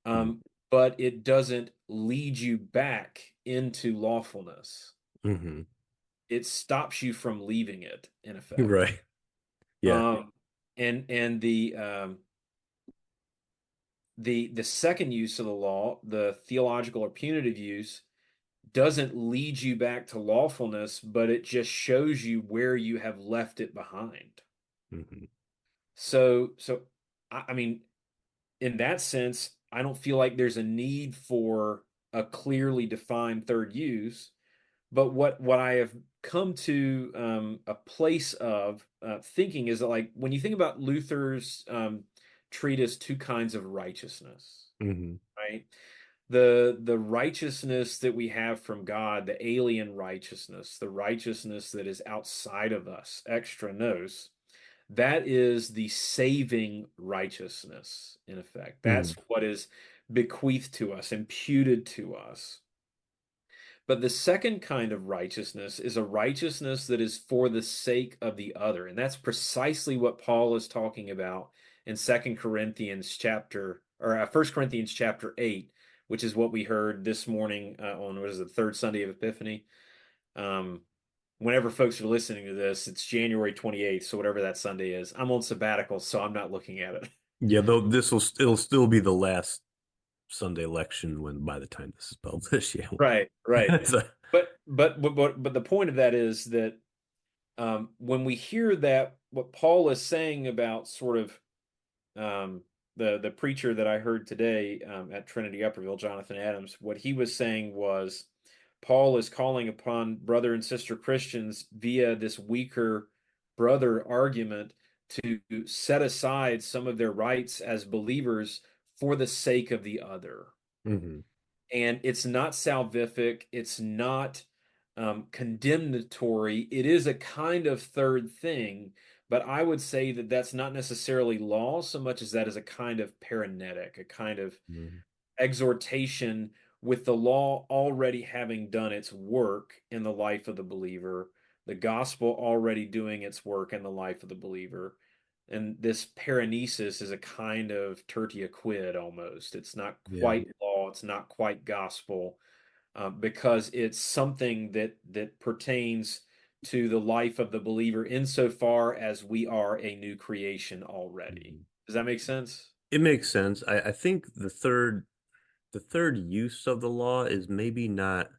Mhm, but it doesn't lead you back into lawfulness. mhm. It stops you from leaving it, in effect. Right. Yeah. Um, and the second use of the law, the theological or punitive use, doesn't lead you back to lawfulness, but it just shows you where you have left it behind. Mhm, So I mean, in that sense, I don't feel like there's a need for a clearly defined third use. But what I have come to a place of thinking is that, like, when you think about Luther's treatise, Two Kinds of Righteousness, mhm, right? The righteousness that we have from God, the alien righteousness, the righteousness that is outside of us, extra nos, that is the saving righteousness, in effect. That's mhm, what is bequeathed to us, imputed to us. But the second kind of righteousness is a righteousness that is for the sake of the other. And that's precisely what Paul is talking about in Second Corinthians chapter or 1 Corinthians chapter 8, which is what we heard this morning on what is the third Sunday of Epiphany. Um, Whenever folks are listening to this, it's January 28th, so whatever that Sunday is. I'm on sabbatical, so I'm not looking at it. Yeah, though it'll still be the last Sunday election when by the time this is published. Yeah. Right, right. So, But the point of that is that when we hear that, what Paul is saying about sort of the preacher that I heard today at Trinity Upperville, Jonathan Adams, what he was saying was Paul is calling upon brother and sister Christians via this weaker brother argument to set aside some of their rights as believers for the sake of the other. Hmm. And it's not salvific, it's not condemnatory. It is a kind of third thing, but I would say that that's not necessarily law so much as that is a kind of paranetic, a kind of Hmm. exhortation with the law already having done its work in the life of the believer, the gospel already doing its work in the life of the believer. And this paranesis is a kind of tertia quid almost. It's not Yeah. quite law, it's not quite gospel, because it's something that pertains to the life of the believer insofar as we are a new creation already. Mhm. Does that make sense? It makes sense. I think the third use of the law is maybe not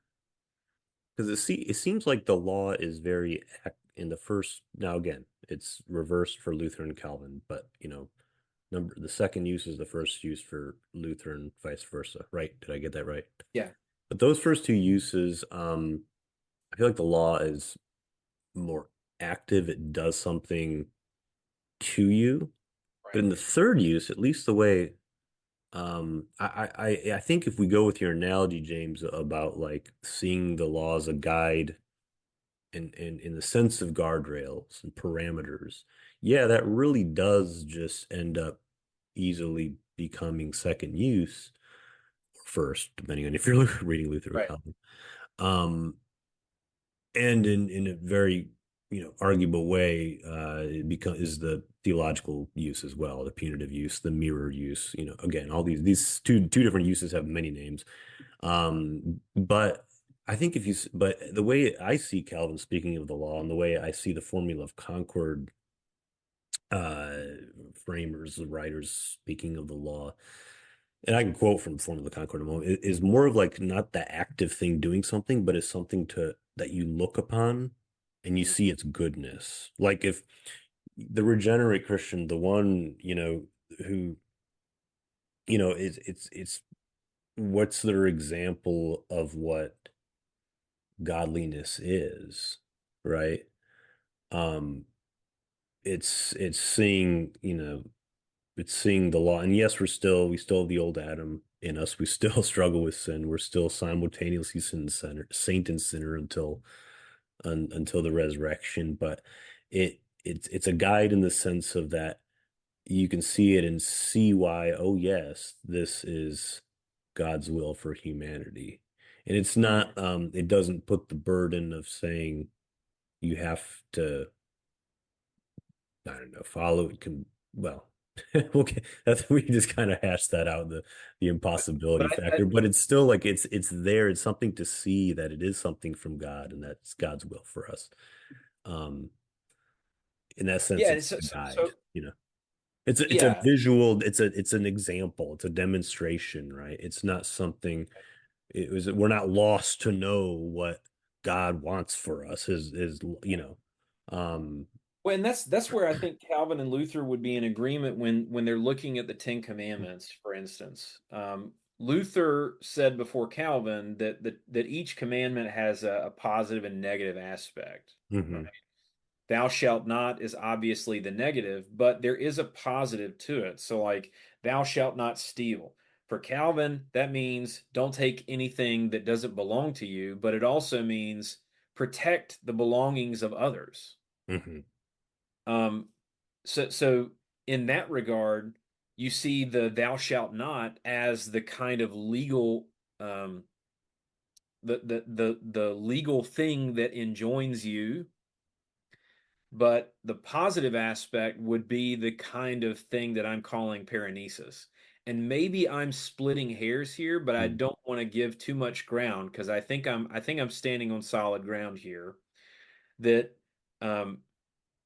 because it seems like the law is very in the first. Now again, it's reversed for Lutheran and Calvin, but the second use is the first use for Lutheran, vice versa, right? Did I get that right? Yeah. But those first two uses, I feel like the law is more active. It does something to you. But Right. in the third use, at least the way I think if we go with your analogy, James, about like seeing the law as a guide in the sense of guardrails and parameters, yeah, that really does just end up easily becoming second use or first, depending on if you're reading Luther or Right. Calvin. Um, and in a very arguable way, it becomes is the theological use as well, the punitive use, the mirror use. Again, all these two different uses have many names. But I think but the way I see Calvin speaking of the law and the way I see the Formula of Concord uh framers, the writers speaking of the law, and I can quote from Formula of Concord in a moment, is more of like not the active thing doing something, but it's something to that you look upon and you Mhm. see its goodness. Like if the regenerate Christian, the one, who, it's what's their example of what godliness is, right? Um, it's seeing, it's seeing the law. And yes, we still have the old Adam in us. We still struggle with sin. We're still simultaneously saint and sinner until the resurrection. But it's a guide in the sense of that you can see it and see why, oh yes, this is God's will for humanity. And it's not, it doesn't put the burden of saying you have to, I don't know, follow it well, okay, that's we just kind of hashed that out, the But impossibility I factor, but it's still like it's there, it's something to see that it is something from God and that's God's will for us. Um, in that sense, yeah, it's so, a so, guide, so It's a yeah. visual, it's an example, it's a demonstration, right? It's not something we're not lost to know what God wants for us um Well, and that's where I think Calvin and Luther would be in agreement when they're looking at the Ten Commandments, for instance. Luther said before Calvin that each commandment has a positive and negative aspect, right? mhm, Thou shalt not is obviously the negative, but there is a positive to it. So, like, thou shalt not steal. For Calvin, that means don't take anything that doesn't belong to you, but it also means protect the belongings of others. mhm, Um, so in that regard, you see the thou shalt not as the kind of legal the legal thing that enjoins you, but the positive aspect would be the kind of thing that I'm calling paranesis. And maybe I'm splitting hairs here, but I mhm, don't want to give too much ground because I think I'm standing on solid ground here that um,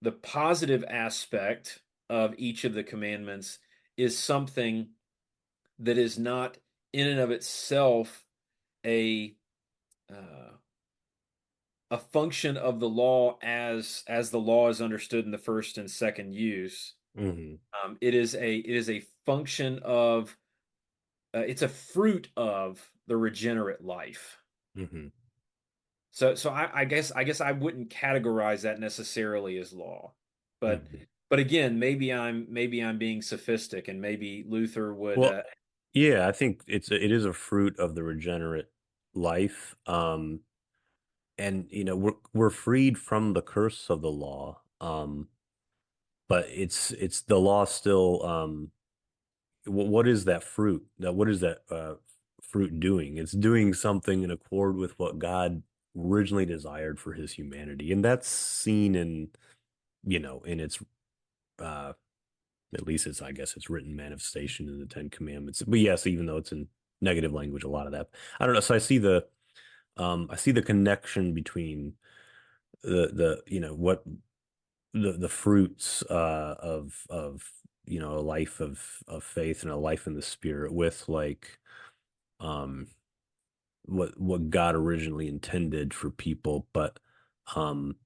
the positive aspect of each of the commandments is something that is not in and of itself a uh, a function of the law as the law is understood in the first and second use, Hmm. It is a function of it's a fruit of the regenerate life. Hmm. So I guess I wouldn't categorize that necessarily as law, but Hmm. but again, maybe I'm being sophistic, and maybe Luther would. Well, yeah, I think it is a fruit of the regenerate life. And we're freed from the curse of the law. But it's the law still. What is that fruit? What is that fruit doing? It's doing something in accord with what God originally desired for his humanity. And that's seen in its uh at least it's I guess it's written manifestation in the Ten Commandments. But yes, even though it's in negative language, a lot of that. I don't know. So I see the connection between what the fruits of a life of faith and a life in the spirit with like um what God originally intended for people, but um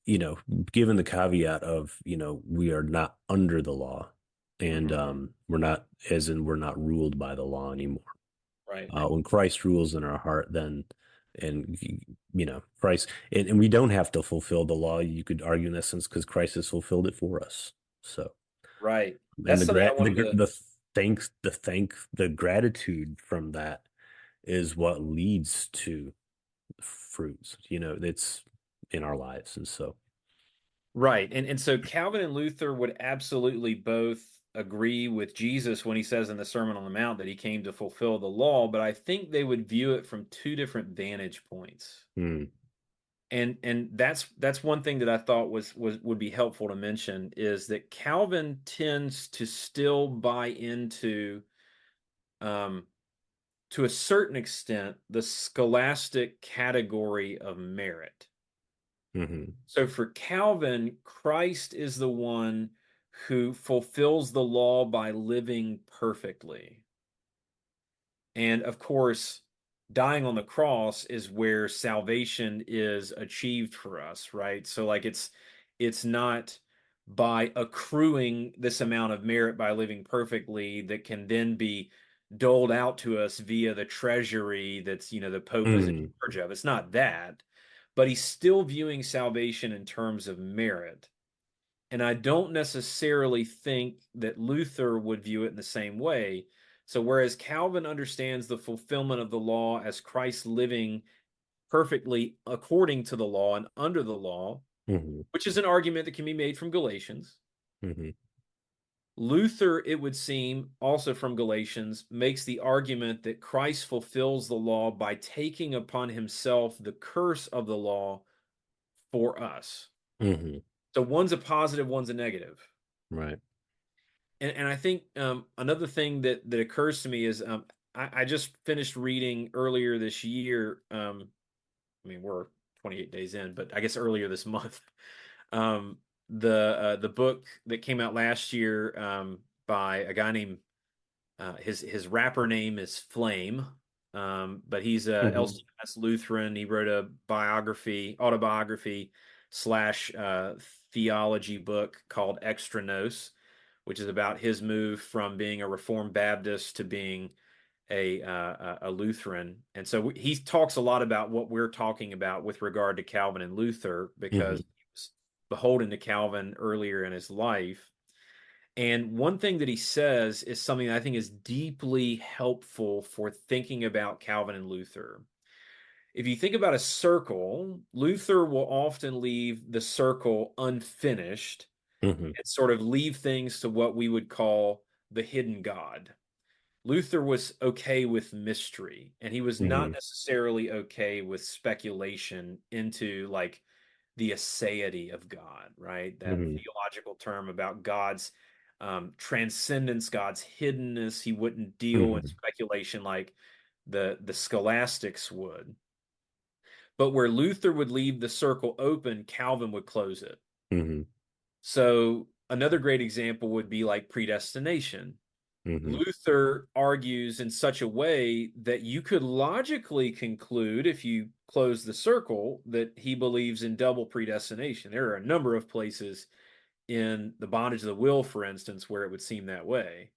you know given the caveat of we are not under the law, and Mhm. we're not ruled by the law anymore. Right. When Christ rules in our heart, then and Christ, and we don't have to fulfill the law, you could argue, in that sense, because Christ has fulfilled it for us. So, Right. and That's something I wanted to. the gratitude from that is what leads to fruits. It's in our lives. And so, Right. And so Calvin and Luther would absolutely both agree with Jesus when he says in the Sermon on the Mount that he came to fulfill the law, but I think they would view it from two different vantage points. hmm, And that's one thing that I thought would be helpful to mention is that Calvin tends to still buy into um to a certain extent the scholastic category of merit. hmm, So for Calvin, Christ is the one who fulfills the law by living perfectly. And of course, dying on the cross is where salvation is achieved for us, right? So like it's not by accruing this amount of merit by living perfectly that can then be doled out to us via the treasury that's, the Pope is in hmm, charge of. It's not that, but he's still viewing salvation in terms of merit. And I don't necessarily think that Luther would view it in the same way. So, whereas Calvin understands the fulfillment of the law as Christ living perfectly according to the law and under the law, hmm, which is an argument that can be made from Galatians, hmm, Luther, it would seem, also from Galatians, makes the argument that Christ fulfills the law by taking upon himself the curse of the law for us. hmm, So, one's a positive, one's a negative. right. And I think another thing that occurs to me is I just finished reading earlier this year. I mean, we're 28 days in, but I guess earlier this month, um, the book that came out last year by a guy named his rapper name is Flame, but he's a Hmm. LCMS Lutheran. He wrote a autobiography slash theology book called Extra Nos, which is about his move from being a Reformed Baptist to being a Lutheran. And so he talks a lot about what we're talking about with regard to Calvin and Luther because Hmm. he was beholden to Calvin earlier in his life. And one thing that he says is something that I think is deeply helpful for thinking about Calvin and Luther. If you think about a circle, Luther will often leave the circle unfinished Hmm. and sort of leave things to what we would call the hidden God. Luther was okay with mystery, and he was not Hmm. necessarily okay with speculation into like the aseity of God, right? That Hmm. theological term about God's transcendence, God's hiddenness. He wouldn't deal in Hmm. speculation like the scholastics would. But where Luther would leave the circle open, Calvin would close it. Hmm. So another great example would be like predestination. Hmm. Luther argues in such a way that you could logically conclude, if you close the circle, that he believes in double predestination. There are a number of places in the bondage of the will, for instance, where it would seem that way.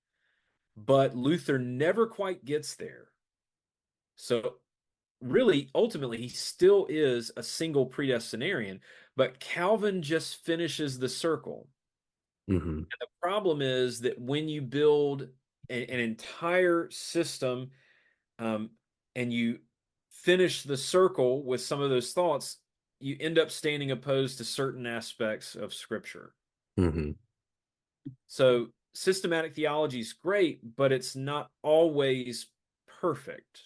But Luther never quite gets there. So really, ultimately, he still is a single predestinarian, but Calvin just finishes the circle. Mm-hmm. And the problem is that when you build an entire system, and you finish the circle with some of those thoughts, you end up standing opposed to certain aspects of Scripture. Mm-hmm. So systematic theology is great, but it's not always perfect.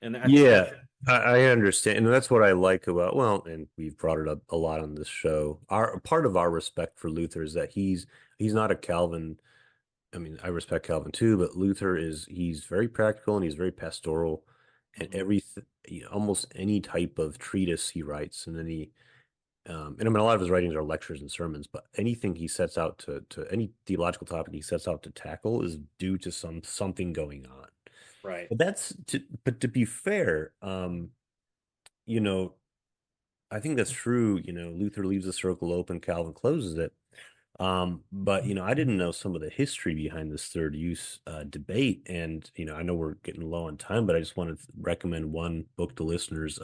And Yeah, I understand. And that's what I like about, well, and we've brought it up a lot on this show. Our part of our respect for Luther is that he's not a Calvin. I mean, I respect Calvin too, but Luther he's very practical and he's very pastoral, and almost any type of treatise he writes, and then and I mean, a lot of his writings are lectures and sermons, but anything he sets out to any theological topic he sets out to tackle is due to something going on. right. But to be fair, you know, I think that's true. Luther leaves the circle open, Calvin closes it. But I didn't know some of the history behind this third use debate, and I know we're getting low on time, but I just wanted to recommend one book to listeners.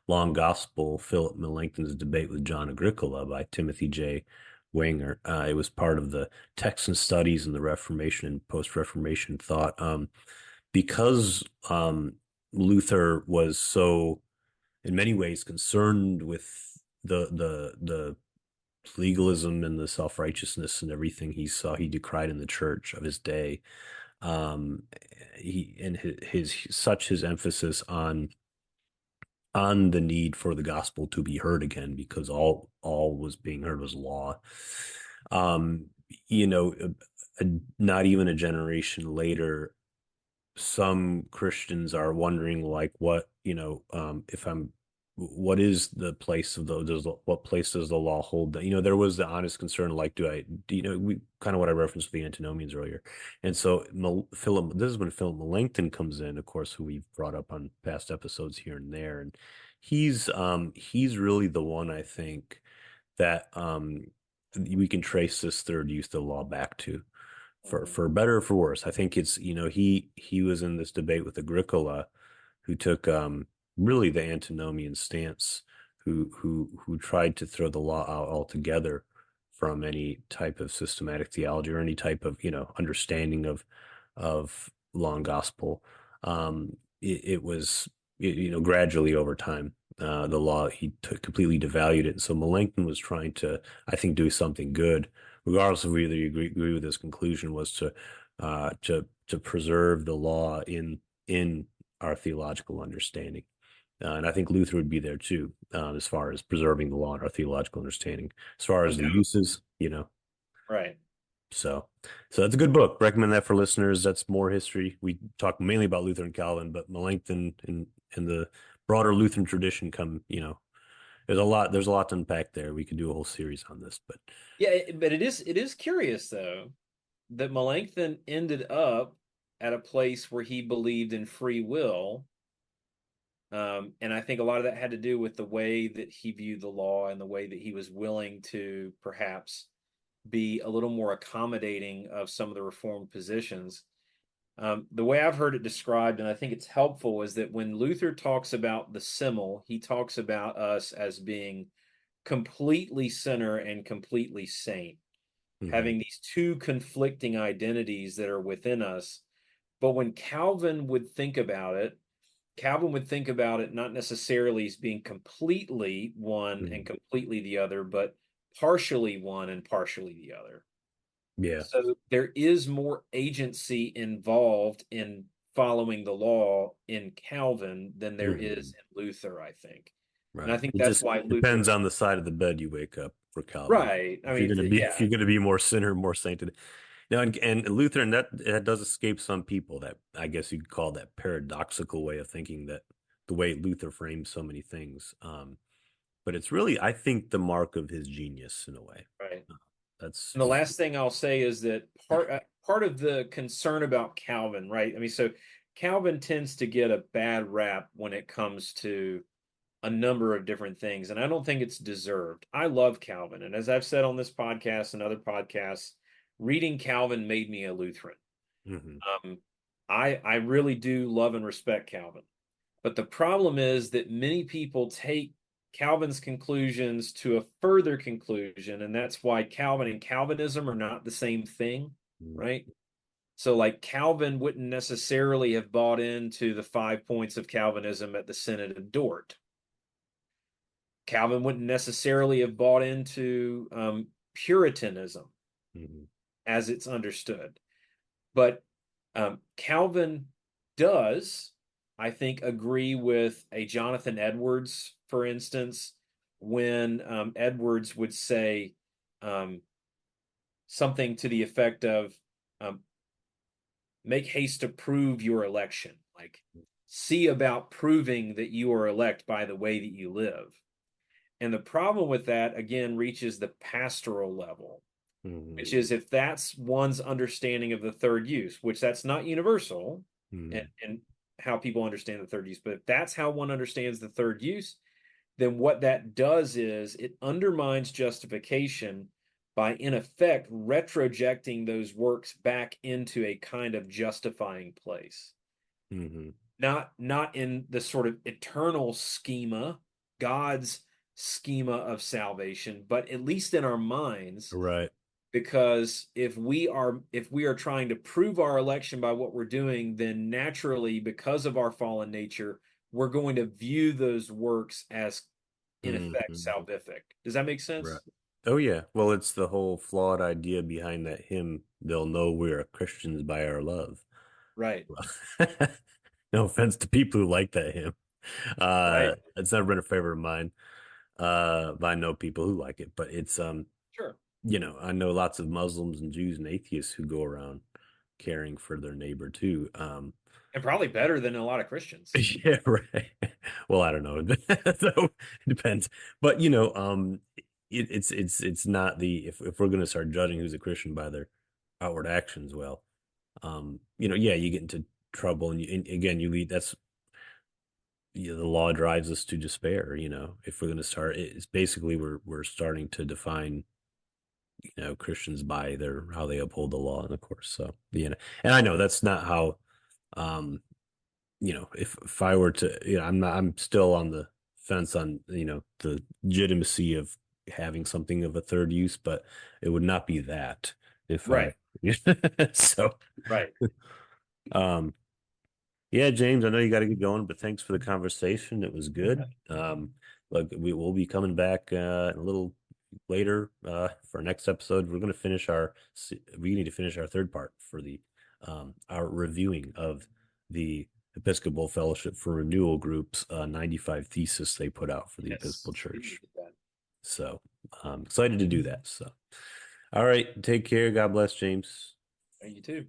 Long Gospel, Philip Melanchthon's Debate with John Agricola by Timothy Wengert. It was part of the Texan Studies in the Reformation and post-Reformation thought. Because Luther was so, in many ways, concerned with the legalism and the self-righteousness and everything he saw he decried in the church of his day. Um, he and his emphasis on the need for the gospel to be heard again, because all was being heard was law. Um, you know, Not even a generation later, some Christians are wondering, like, if what is the place of what place does the law hold? That, there was the honest concern, like, we kind of what I referenced with the Antinomians earlier. And so this is when Philip Melanchthon comes in, of course, who we've brought up on past episodes here and there. And he's really the one, I think, that we can trace this third use of the law back to, for better or for worse. I think it's, he was in this debate with Agricola, who took really the Antinomian stance, who tried to throw the law out altogether from any type of systematic theology or any type of understanding of law and gospel. It was gradually over time, the law, he completely devalued it. And so Melanchthon was trying to, I think, do something good, regardless of whether you agree with his conclusion, was to preserve the law in our theological understanding. And I think Luther would be there too, as far as preserving the law and our theological understanding. As far as the uses, Right. So that's a good book. Recommend that for listeners. That's more history. We talk mainly about Luther and Calvin, but Melanchthon and the broader Lutheran tradition there's a lot to unpack there. We could do a whole series on this, but Yeah, but it is curious though that Melanchthon ended up at a place where he believed in free will. And I think a lot of that had to do with the way that he viewed the law and the way that he was willing to perhaps be a little more accommodating of some of the Reformed positions. The way I've heard it described, and I think it's helpful, is that when Luther talks about the simul, he talks about us as being completely sinner and completely saint, having these two conflicting identities that are within us. But when Calvin would think about it, not necessarily as being completely one and completely the other, but partially one and partially the other. yeah. So there is more agency involved in following the law in Calvin than there is in Luther, I think. And I Right. think It that's just why Luther, depends on the side of the bed you wake up for Calvin. right. I If you're mean, gonna be if yeah, you're gonna be more sinner, more sainted. Now, and Lutheran, that does escape some people, that I guess you could call that paradoxical way of thinking, that the way Luther frames so many things. But it's really, I think, the mark of his genius in a way. right. That's And the last thing I'll say is that part of the concern about Calvin, right? I mean, so Calvin tends to get a bad rap when it comes to a number of different things, and I don't think it's deserved. I love Calvin, and as I've said on this podcast and other podcasts, reading Calvin made me a Lutheran. Hmm. I really do love and respect Calvin. But the problem is that many people take Calvin's conclusions to a further conclusion, and that's why Calvin and Calvinism are not the same thing, right? So, like, Calvin wouldn't necessarily have bought into the 5 points of Calvinism at the Synod of Dort. Calvin wouldn't necessarily have bought into Puritanism as it's understood. But Calvin does, I think, agree with a Jonathan Edwards, for instance, when Edwards would say something to the effect of make haste to prove your election, like see about proving that you are elect by the way that you live. And the problem with that, again, reaches the pastoral level, which is if that's one's understanding of the third use, which that's not universal and how people understand the third use, but if that's how one understands the third use, then what that does is it undermines justification by, in effect, retrojecting those works back into a kind of justifying place. Not in the sort of eternal schema, God's schema of salvation, but at least in our minds. Right. Because if we are trying to prove our election by what we're doing, then naturally, because of our fallen nature, we're going to view those works as, in effect, salvific. Does that make sense? Right. Oh yeah. Well, it's the whole flawed idea behind that hymn. They'll know we're Christians by our love. Right. No offense to people who like that hymn. Right. It's never been a favorite of mine. But I know people who like it. But it's Sure. I know lots of Muslims and Jews and atheists who go around caring for their neighbor too. And probably better than a lot of Christians. Yeah, right. Well, I don't know. So it depends. But it's not if we're gonna start judging who's a Christian by their outward actions, well, yeah, you get into trouble and again you lead that's the law drives us to despair, if we're gonna start it's basically we're starting to define Christians by how they uphold the law, and of course, so and I know that's not how if I were to, I'm still on the fence on, the legitimacy of having something of a third use, but it would not be that if Right. So, Right. Yeah, James, I know you got to get going, but thanks for the conversation. It was good. Look, we will be coming back a little later for our next episode. We need to finish our third part for our reviewing of the Episcopal Fellowship for Renewal Group's 95 thesis they put out for the Episcopal Church. So I'm excited to do that. So, all right, take care. God bless, James. You too.